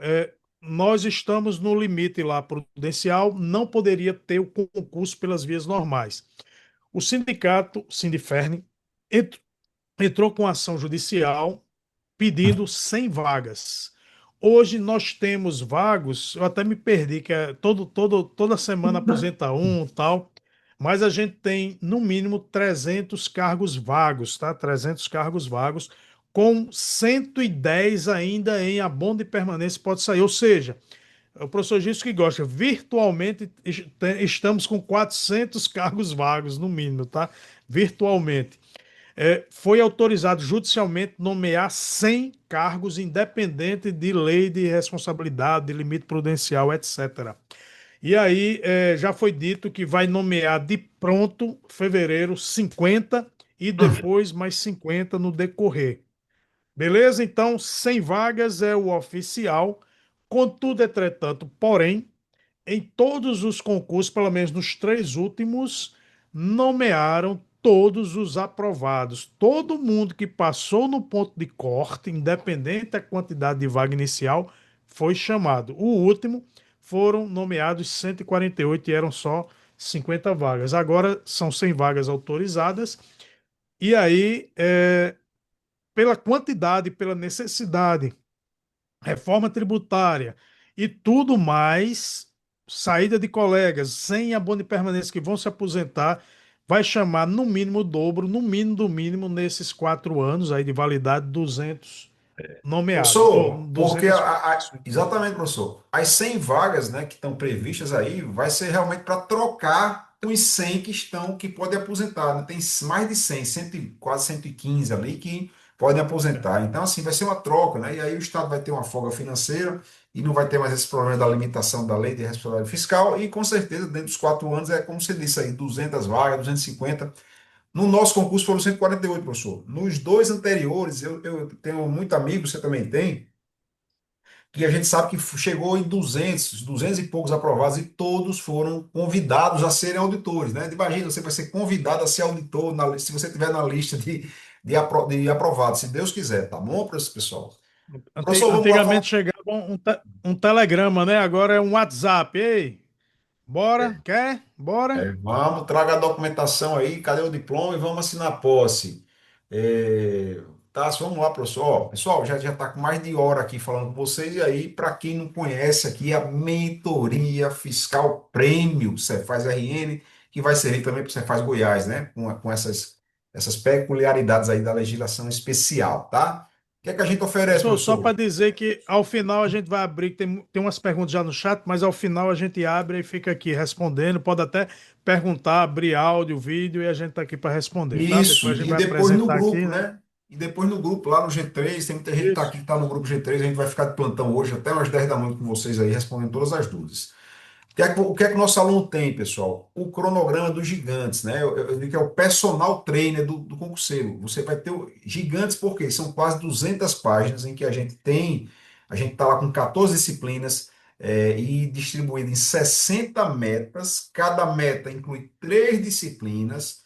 Nós estamos no limite lá prudencial, não poderia ter o concurso pelas vias normais. O sindicato, Sindiferne, ent- entrou com ação judicial pedindo 100 vagas. Hoje nós temos vagos, eu até me perdi, que é toda semana aposenta um, tal, mas a gente tem no mínimo 300 cargos vagos, tá? 300 cargos vagos, com 110 ainda em abono de permanência pode sair, ou seja, o professor disse que gosta. Virtualmente, estamos com 400 cargos vagos, no mínimo, tá? Virtualmente. Foi autorizado judicialmente nomear 100 cargos, independente de lei de responsabilidade, de limite prudencial, etc. E aí, já foi dito que vai nomear de pronto, fevereiro, 50 e depois mais 50 no decorrer. Beleza? Então, 100 vagas é o oficial. Contudo, entretanto, porém, em todos os concursos, pelo menos nos três últimos, nomearam todos os aprovados. Todo mundo que passou no ponto de corte, independente da quantidade de vaga inicial, foi chamado. O último foram nomeados 148 e eram só 50 vagas. Agora são 100 vagas autorizadas. E aí, pela quantidade, pela necessidade, reforma tributária e tudo mais, saída de colegas sem abono de permanência que vão se aposentar, vai chamar no mínimo o dobro, no mínimo do mínimo, nesses 4 anos aí de validade, 200 nomeados, ou Professor, porque 200 exatamente, professor, as 100 vagas, né, que estão previstas aí, vai ser realmente para trocar os 100 que estão, que podem aposentar, né? Tem mais de 100, 100, quase 115 ali que podem aposentar. Então, assim, vai ser uma troca, né? E aí o Estado vai ter uma folga financeira e não vai ter mais esse problema da limitação da lei de responsabilidade fiscal e, com certeza, dentro dos 4 anos, é como você disse aí, 200 vagas, 250. No nosso concurso foram 148, professor. Nos dois anteriores, eu tenho muito amigo, você também tem, que a gente sabe que chegou em 200, 200 e poucos aprovados, e todos foram convidados a serem auditores, né? Imagina, você vai ser convidado a ser auditor se você estiver na lista de aprovados, se Deus quiser, tá bom, pessoal? Professor, vamos lá falar. Antigamente chegava um telegrama, né? Agora é um WhatsApp. Ei, bora? Quer? Bora? Vamos, traga a documentação aí, cadê o diploma e vamos assinar a posse. É, tá, vamos lá, professor. Ó, pessoal, já está com mais de hora aqui falando com vocês, e aí, para quem não conhece aqui, a Mentoria Fiscal Prêmio Cefaz RN, que vai servir também para o Cefaz Goiás, né? Com essas peculiaridades aí da legislação especial, tá? O que é que a gente oferece, Só professor? para dizer que ao final a gente vai abrir, tem umas perguntas já no chat, mas ao final a gente abre e fica aqui respondendo. Pode até perguntar, abrir áudio, vídeo e a gente está aqui para responder, tá? Isso, Depois a gente e vai depois no apresentar aqui, grupo, né? né? E depois no grupo, lá no G3, tem muita gente que está Isso. aqui, que está no grupo G3, a gente vai ficar de plantão hoje até umas 10 da noite com vocês aí, respondendo todas as dúvidas. O que é que o nosso aluno tem, pessoal? O cronograma dos gigantes, né? Eu digo que é o personal trainer do concurseiro. Você vai ter gigantes, porque são quase 200 páginas em que a gente está lá com 14 disciplinas, e distribuído em 60 metas. Cada meta inclui 3 disciplinas.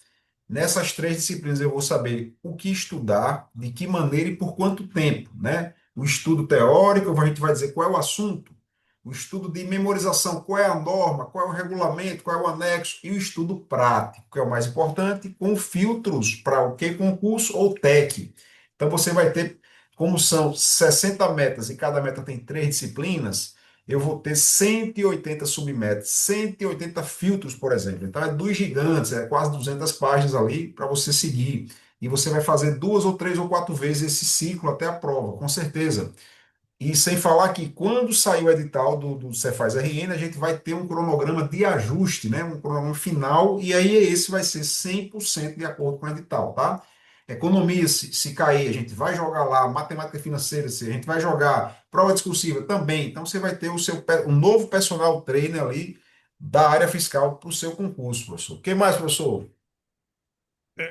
Nessas 3 disciplinas eu vou saber o que estudar, de que maneira e por quanto tempo, né? O estudo teórico, a gente vai dizer qual é o assunto. O estudo de memorização, qual é a norma, qual é o regulamento, qual é o anexo. E o estudo prático, que é o mais importante, com filtros para o que concurso ou TEC. Então você vai ter, como são 60 metas e cada meta tem 3 disciplinas, eu vou ter 180 submetas, 180 filtros, por exemplo. Então, é dos gigantes, é quase 200 páginas ali para você seguir. E você vai fazer 2 ou 3 ou 4 vezes esse ciclo até a prova, com certeza. E sem falar que quando sair o edital do Cefaz RN, a gente vai ter um cronograma de ajuste, né? Um cronograma final, e aí esse vai ser 100% de acordo com o edital, tá? Economia, se cair, a gente vai jogar lá, matemática financeira, se a gente vai jogar prova discursiva também. Então você vai ter um novo personal trainer ali da área fiscal para o seu concurso, professor. O que mais, professor?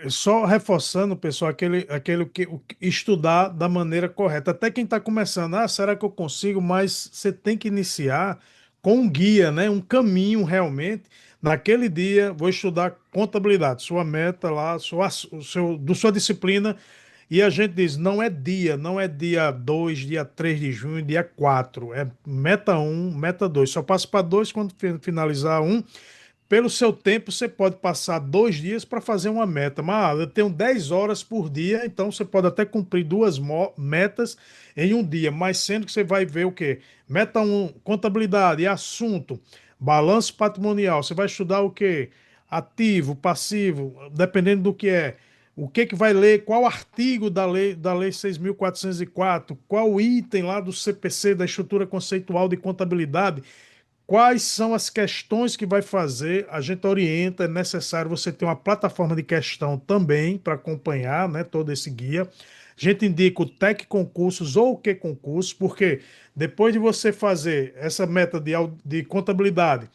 Só reforçando, pessoal, aquele estudar da maneira correta. Até quem está começando, será que eu consigo? Mas você tem que iniciar com um guia, né? Um caminho realmente. Naquele dia, vou estudar contabilidade, sua meta lá, sua disciplina. E a gente diz, não é dia 2, dia 3 de junho, dia 4. É meta um, meta 2. Só passa para 2 quando finalizar um. Pelo seu tempo, você pode passar 2 dias para fazer uma meta. Mas eu tenho 10 horas por dia, então você pode até cumprir duas metas em um dia. Mas sendo que você vai ver o quê? Meta um, contabilidade, assunto, balanço patrimonial. Você vai estudar o quê? Ativo, passivo, dependendo do que é. o que que vai ler, qual artigo da lei 6.404, qual item lá do CPC, da estrutura conceitual de contabilidade, quais são as questões que vai fazer, a gente orienta, é necessário você ter uma plataforma de questão também para acompanhar, né, todo esse guia. A gente indica o TEC Concursos ou o Q Concursos, porque depois de você fazer essa meta de contabilidade,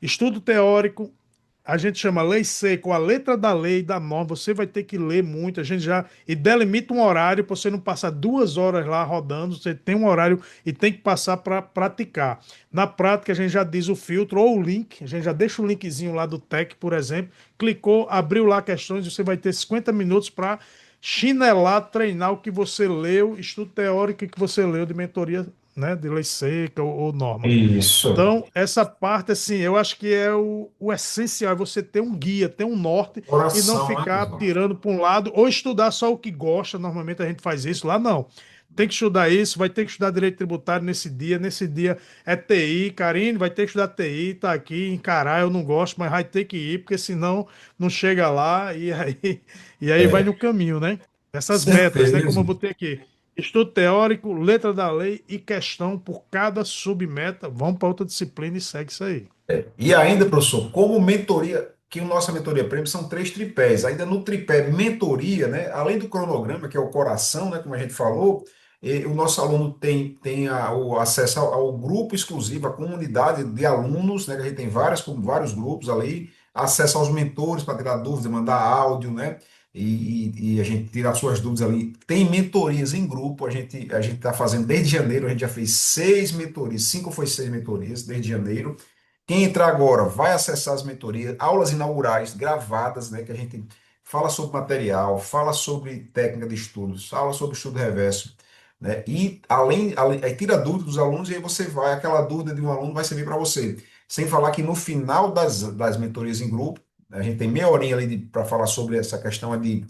estudo teórico, a gente chama lei seca, a letra da lei, da norma, você vai ter que ler muito, a gente já, e delimita um horário para você não passar 2 horas lá rodando, você tem um horário e tem que passar para praticar. Na prática, a gente já diz o filtro ou o link, a gente já deixa o linkzinho lá do TEC, por exemplo, clicou, abriu lá questões, você vai ter 50 minutos para chinelar, treinar o que você leu, estudo teórico que você leu de mentoria, né, de lei seca ou norma. Isso. Então, essa parte, assim, eu acho que é o essencial, é você ter um guia, ter um norte e não Oração, né, ficar pessoal? tirando para um lado ou estudar só o que gosta. Normalmente a gente faz isso. Lá não. Tem que estudar isso, vai ter que estudar direito tributário nesse dia. Nesse dia é TI, Karine, vai ter que estudar TI, tá aqui, encarar, eu não gosto, mas vai ter que ir, porque senão não chega lá e aí vai no É, caminho, né? Essas metas, né? Como certeza. eu botei aqui. Estudo teórico, letra da lei e questão por cada submeta. Vamos para outra disciplina e segue isso aí. E ainda, professor, como mentoria, que a nossa mentoria prêmio são três tripés. Ainda no tripé mentoria, né, além do cronograma, que é o coração, né, como a gente falou, o nosso aluno tem o acesso ao grupo exclusivo, à comunidade de alunos, né, que a gente tem vários grupos ali, acesso aos mentores para tirar dúvidas, mandar áudio, né, e a gente tirar suas dúvidas ali. Tem mentorias em grupo, a gente está fazendo desde janeiro, a gente já fez 6 mentorias, 5 foi 6 mentorias desde janeiro. Quem entrar agora vai acessar as mentorias, aulas inaugurais gravadas, né, que a gente fala sobre material, fala sobre técnica de estudos, fala sobre estudo reverso, né, e aí tira dúvida dos alunos e aí você vai, aquela dúvida de um aluno vai servir para você. Sem falar que no final das mentorias em grupo, a gente tem meia horinha ali para falar sobre essa questão de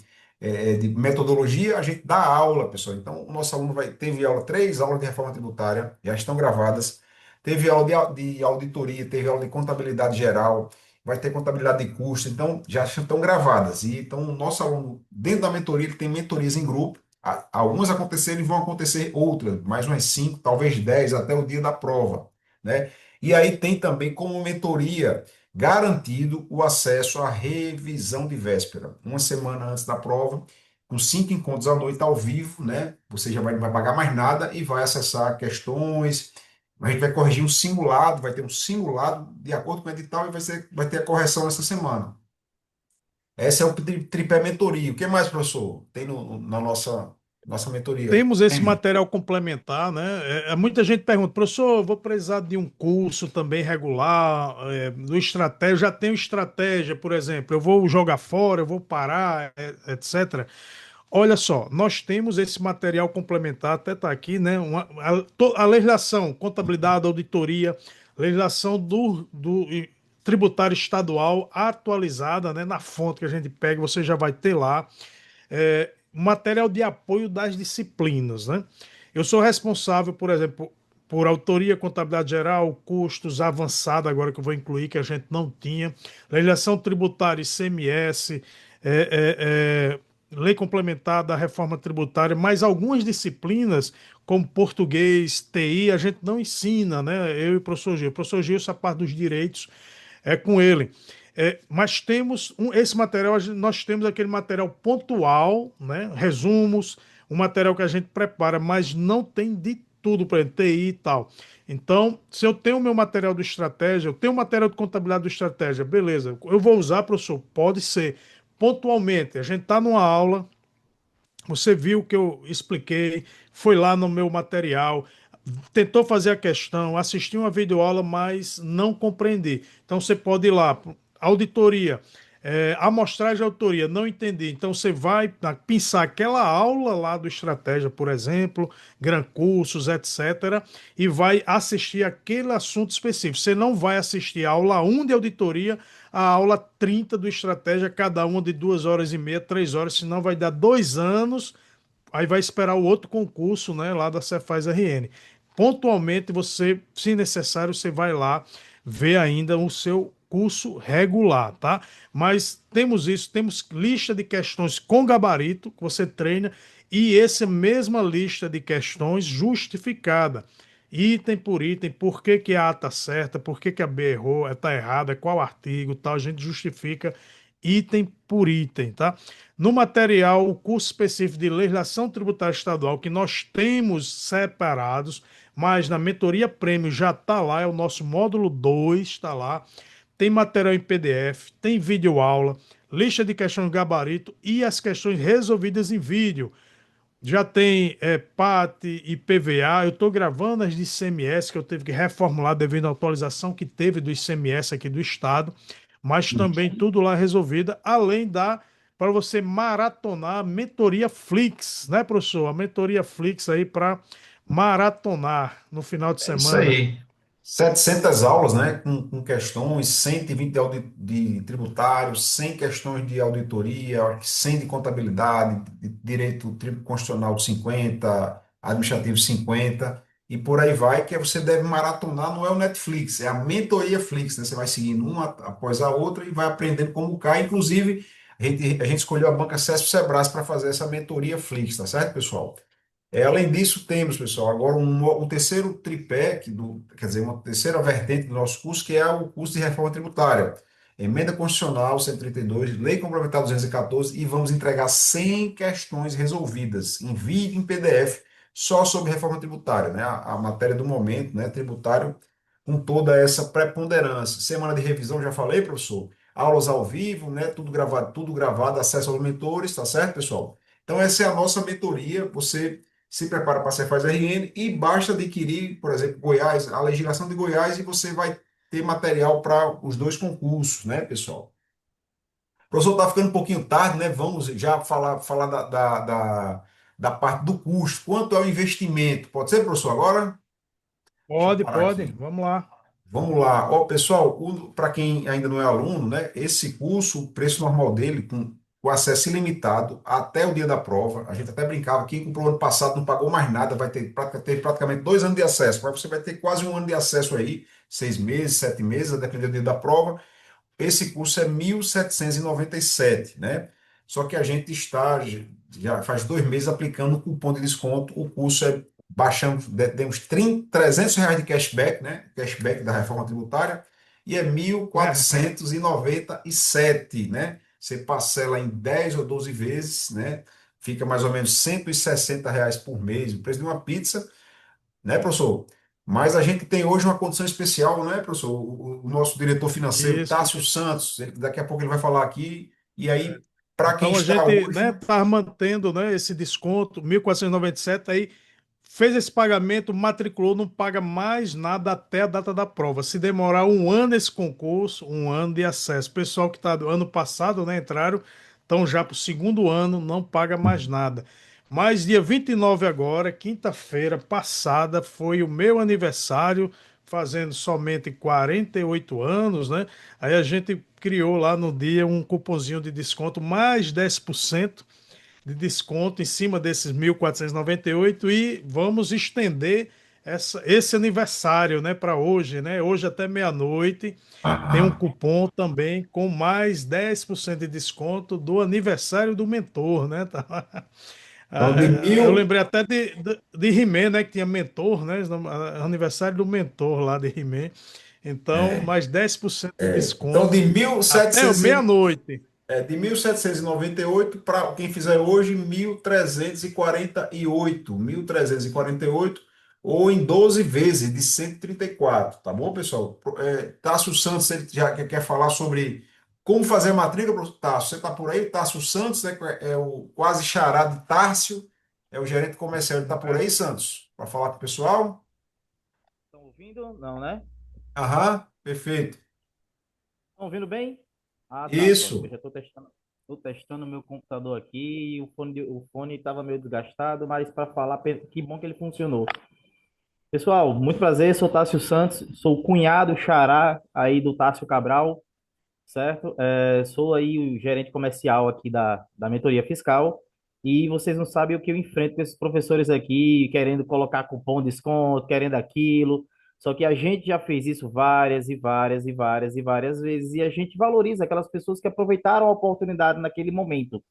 metodologia, a gente dá aula, pessoal. Então, o nosso aluno teve aula, 3 aulas de reforma tributária, já estão gravadas. Teve aula de auditoria, teve aula de contabilidade geral, vai ter contabilidade de custo, então já estão gravadas. E então, o nosso aluno, dentro da mentoria, ele tem mentorias em grupo. Algumas aconteceram e vão acontecer outras, mais umas 5, talvez 10, até o dia da prova, né? E aí tem também como mentoria garantido o acesso à revisão de véspera, uma semana antes da prova, com 5 encontros à noite ao vivo, né? Você já vai pagar mais nada e vai acessar questões. A gente vai corrigir um simulado, vai ter um simulado de acordo com o edital e vai ter a correção essa semana. Esse é o tripé mentoria. O que mais, professor? Tem na nossa mentoria? Temos esse Tem. material complementar, né? Muita gente pergunta, professor, eu vou precisar de um curso também regular, do estratégia, já tenho estratégia, por exemplo, eu vou jogar fora, eu vou parar, etc. Olha só, nós temos esse material complementar, até está aqui, né? A legislação, contabilidade, auditoria, legislação do tributário estadual atualizada, né? Na fonte que a gente pega, você já vai ter lá. Material de apoio das disciplinas, né? Eu sou responsável, por exemplo, por autoria, contabilidade geral, custos avançada, agora que eu vou incluir, que a gente não tinha, legislação tributária, ICMS, lei complementar da reforma tributária, mas algumas disciplinas, como português, TI, a gente não ensina, né? Eu e o professor Gil. O professor Gil, essa parte dos direitos é com ele. Mas temos esse material, nós temos aquele material pontual, né? Resumos, um material que a gente prepara, mas não tem de tudo para TI e tal. Então, se eu tenho o meu material do estratégia, eu tenho o material de contabilidade do estratégia, beleza. Eu vou usar, professor? Pode ser. Pontualmente, a gente está numa aula, você viu que eu expliquei, foi lá no meu material, tentou fazer a questão, assistiu uma videoaula, mas não compreendi. Então você pode ir lá, auditoria, amostragem de autoria, não entendi. Então você vai pensar aquela aula lá do Estratégia, por exemplo, Gran Cursos, etc., e vai assistir aquele assunto específico. Você não vai assistir a aula 1 de auditoria, a aula 30 do Estratégia, cada uma de 2 horas e meia, 3 horas, senão vai dar 2 anos. Aí vai esperar o outro concurso, né, lá da Cefaz RN. Pontualmente, você, se necessário, você vai lá ver ainda o seu curso regular, tá? Mas temos isso, temos lista de questões com gabarito que você treina e essa mesma lista de questões justificada, item por item, por que que a A está certa, por que que a B errou, está errada, qual artigo, tal, a gente justifica item por item, tá? No material, o curso específico de legislação tributária estadual que nós temos separados, mas na mentoria prêmio já está lá, é o nosso módulo 2, está lá. Tem material em PDF, tem vídeo aula, lista de questões gabarito e as questões resolvidas em vídeo. Já tem PAT e PVA. Eu estou gravando as de ICMS, que eu tive que reformular devido à atualização que teve do ICMS aqui do estado, mas também tudo lá resolvida, além da para você maratonar a mentoria Flix, né, professor? A mentoria Flix aí para maratonar no final de É isso semana. aí. 700 aulas, né, com questões, 120 de tributário, 100 questões de auditoria, acho que 100 de contabilidade, de direito constitucional 50, administrativo 50, e por aí vai, que você deve maratonar, não é o Netflix, é a mentoria Flix, né? Você vai seguindo uma após a outra e vai aprendendo como cai. Inclusive, a gente escolheu a banca Sesp Sebras para fazer essa mentoria Flix, tá certo, pessoal? Além disso, temos, pessoal, agora um terceiro tripé, quer dizer, uma terceira vertente do nosso curso, que é o curso de reforma tributária. Emenda Constitucional 132, Lei Complementar 214, e vamos entregar 100 questões resolvidas em vídeo, em PDF, só sobre reforma tributária, né? A matéria do momento, né? Tributário, com toda essa preponderância. Semana de revisão, já falei, professor? Aulas ao vivo, né? Tudo gravado, acesso aos mentores, tá certo, pessoal? Então, essa é a nossa mentoria. Você se prepara para a Cefaz RN e basta adquirir, por exemplo, Goiás, a legislação de Goiás, e você vai ter material para os dois concursos, né, pessoal? Professor, está ficando um pouquinho tarde, né? Vamos já falar da parte do custo. Quanto é o investimento? Pode ser, professor, agora? Deixa eu Pode, parar pode, aqui. vamos lá. Vamos lá. Ó, pessoal, para quem ainda não é aluno, né, esse curso, o preço normal dele, com acesso ilimitado até o dia da prova, a gente até brincava, quem comprou ano passado não pagou mais nada, vai ter praticamente 2 anos de acesso, mas você vai ter quase um ano de acesso aí, 6 meses, 7 meses, a depender do dia da prova. Esse curso é 1.797, né? Só que a gente está, já faz 2 meses aplicando o cupom de desconto. O curso é baixando, demos 30, R$ 300 de cashback, né? Cashback da reforma tributária, e é mil É, quatrocentos e noventa e sete, né? Você parcela em 10 ou 12 vezes, né? Fica mais ou menos R$ 160 por mês, o preço de uma pizza, né, professor? Mas a gente tem hoje uma condição especial, né, professor? O nosso diretor financeiro, isso. Tássio Santos, daqui a pouco ele vai falar aqui. E aí, para quem Então a está gente, hoje. né, tá mantendo, né, esse desconto, 1.497 aí, fez esse pagamento, matriculou, não paga mais nada até a data da prova. Se demorar um ano esse concurso, um ano de acesso. Pessoal que está do ano passado, né, entraram, então já para o segundo ano, não paga mais nada. Mas dia 29 agora, quinta-feira passada, foi o meu aniversário, fazendo somente 48 anos, né? Aí a gente criou lá no dia um cupomzinho de desconto, mais 10% de desconto em cima desses 1.498 e vamos estender esse aniversário, né, para hoje, né? Hoje até meia-noite tem um Aham. cupom também com mais 10% de desconto do aniversário do mentor, né? Tá? Então, de Eu mil. lembrei até de He-Man, né? Que tinha mentor, né? Aniversário do mentor lá de He-Man. Então, mais 10% de Então, desconto até meia-noite. de 1.798 para quem fizer hoje, 1.348 ou em 12 vezes de 134, tá bom, pessoal? Tássio Santos, ele já quer falar sobre como fazer a matrícula, professor Tássio. Você está por aí? Tássio Santos, né, é o quase xará de Tárcio, é o gerente comercial. Ele está por aí, Santos? Para falar com o pessoal? Estão ouvindo? Não, né? Aham, perfeito. Estão ouvindo bem? Ah, tá, pronto. Eu Isso. já estou testando o meu computador aqui e o fone estava meio desgastado, mas para falar, que bom que ele funcionou. Pessoal, muito prazer, sou Tássio Santos, sou o cunhado xará aí do Tássio Cabral, certo? Sou aí o gerente comercial aqui da mentoria fiscal e vocês não sabem o que eu enfrento com esses professores aqui, querendo colocar cupom de desconto, querendo aquilo. Só que a gente já fez isso várias e várias e várias e várias vezes e a gente valoriza aquelas pessoas que aproveitaram a oportunidade naquele momento,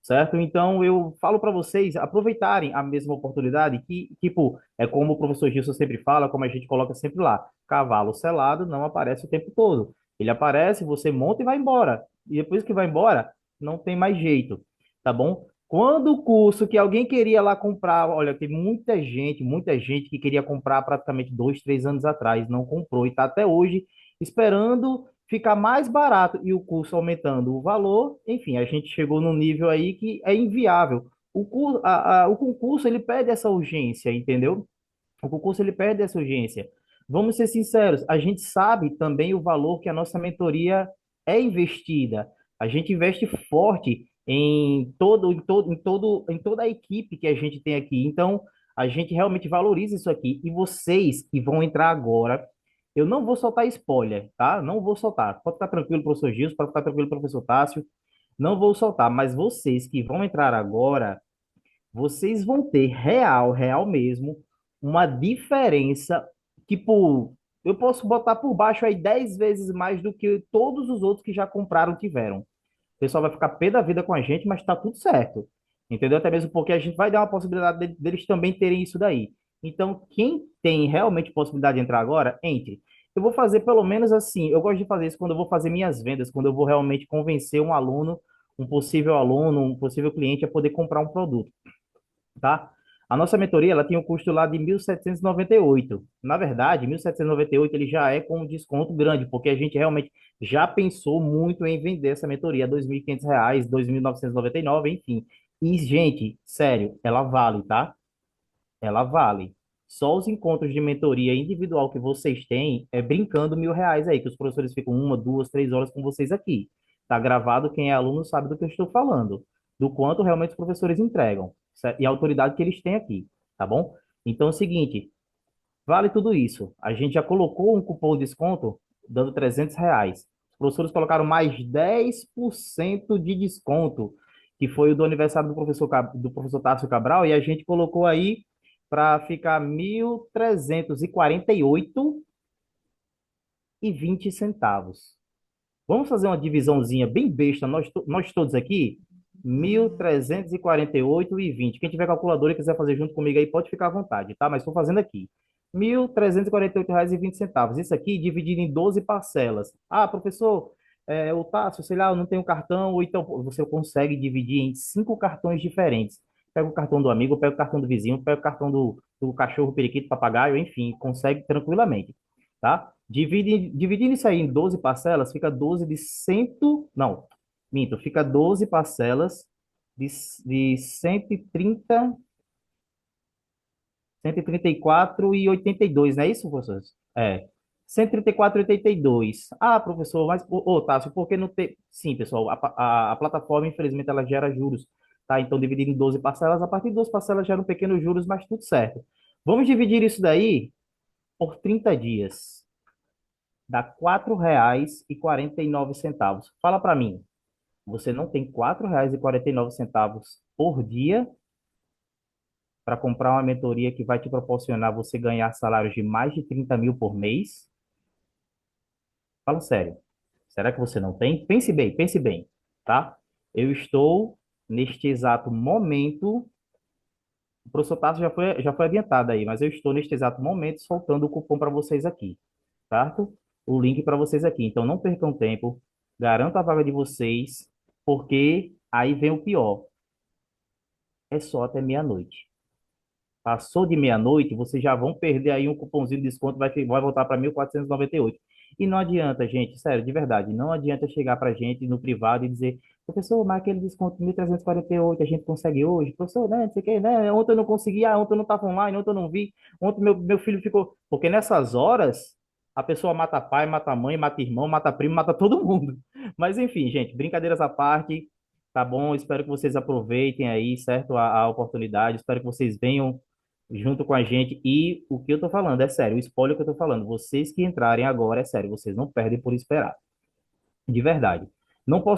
certo? Então eu falo para vocês aproveitarem a mesma oportunidade que, tipo, é como o professor Gilson sempre fala, como a gente coloca sempre lá, cavalo selado não aparece o tempo todo. Ele aparece, você monta e vai embora. E depois que vai embora, não tem mais jeito, tá bom? Quando o curso que alguém queria lá comprar, olha, tem muita gente que queria comprar praticamente 2, 3 anos atrás, não comprou e está até hoje esperando ficar mais barato e o curso aumentando o valor. Enfim, a gente chegou num nível aí que é inviável. O concurso ele perde essa urgência, entendeu? O concurso ele perde essa urgência. Vamos ser sinceros, a gente sabe também o valor que a nossa mentoria é investida. A gente investe forte em toda a equipe que a gente tem aqui. Então, a gente realmente valoriza isso aqui. E vocês que vão entrar agora, eu não vou soltar spoiler, tá? Não vou soltar. Pode ficar tranquilo, professor Gilson, pode ficar tranquilo, professor Tássio. Não vou soltar, mas vocês que vão entrar agora, vocês vão ter real mesmo, uma diferença que eu posso botar por baixo aí 10 vezes mais do que todos os outros que já compraram tiveram. O pessoal vai ficar pé da vida com a gente, mas tá tudo certo. Entendeu? Até mesmo porque a gente vai dar uma possibilidade deles também terem isso daí. Então, quem tem realmente possibilidade de entrar agora, entre. Eu vou fazer pelo menos assim, eu gosto de fazer isso quando eu vou fazer minhas vendas, quando eu vou realmente convencer um aluno, um possível cliente a poder comprar um produto, tá? A nossa mentoria, ela tem um custo lá de 1.798. Na verdade, 1.798 ele já é com um desconto grande, porque a gente realmente já pensou muito em vender essa mentoria a R$ 2.500, 2.999, enfim. E, gente, sério, ela vale, tá? Ela vale. Só os encontros de mentoria individual que vocês têm é brincando R$ 1.000 aí, que os professores ficam 1, 2, 3 horas com vocês aqui. Tá gravado, quem é aluno sabe do que eu estou falando, do quanto realmente os professores entregam, certo? E a autoridade que eles têm aqui, tá bom? Então é o seguinte, vale tudo isso. A gente já colocou um cupom de desconto dando R$ 300. Os professores colocaram mais 10% de desconto, que foi o do aniversário do professor Tássio Cabral, e a gente colocou aí para ficar 1.348,20 centavos. Vamos fazer uma divisãozinha bem besta, nós todos aqui, 1.348,20. Quem tiver calculadora e quiser fazer junto comigo aí, pode ficar à vontade, tá? Mas estou fazendo aqui. R$ 1.348,20. Isso aqui dividido em 12 parcelas. Ah, professor, o Tássio, sei lá, eu não tenho cartão, ou então você consegue dividir em 5 cartões diferentes. Pega o cartão do amigo, pega o cartão do vizinho, pega o cartão do cachorro, periquito, papagaio, enfim, consegue tranquilamente, tá? Dividindo isso aí em 12 parcelas, fica 12 de cento, não, minto, fica 12 parcelas de 134,82, não é isso, professor? É. 134,82. Ah, professor, mas, Tássio, por que não ter... Sim, pessoal, a plataforma, infelizmente, ela gera juros, tá? Então, dividindo em 12 parcelas, a partir de 12 parcelas geram pequenos juros, mas tudo certo. Vamos dividir isso daí por 30 dias. Dá R$ 4,49. Fala para mim, você não tem R$ 4,49 por dia para comprar uma mentoria que vai te proporcionar você ganhar salários de mais de 30 mil por mês? Fala sério. Será que você não tem? Pense bem, tá? Eu estou, neste exato momento, o professor Tasso já foi adiantado aí, mas eu estou, neste exato momento, soltando o cupom para vocês aqui, certo? O link para vocês aqui. Então, não percam tempo, garantam a vaga de vocês, porque aí vem o pior. É só até meia-noite. Passou de meia-noite, vocês já vão perder aí um cupomzinho de desconto, vai voltar para 1.498. E não adianta, gente, sério, de verdade, não adianta chegar para a gente no privado e dizer, professor, mas aquele desconto de 1.348 a gente consegue hoje? Professor, né, não sei o que, né, ontem eu não consegui, ontem eu não estava online, ontem eu não vi, ontem meu filho ficou... Porque nessas horas, a pessoa mata pai, mata mãe, mata irmão, mata primo, mata todo mundo. Mas enfim, gente, brincadeiras à parte, tá bom? Espero que vocês aproveitem aí, certo, a oportunidade, espero que vocês venham junto com a gente. E o que eu tô falando é sério, o spoiler que eu tô falando, vocês que entrarem agora é sério, vocês não perdem por esperar. De verdade. Não posso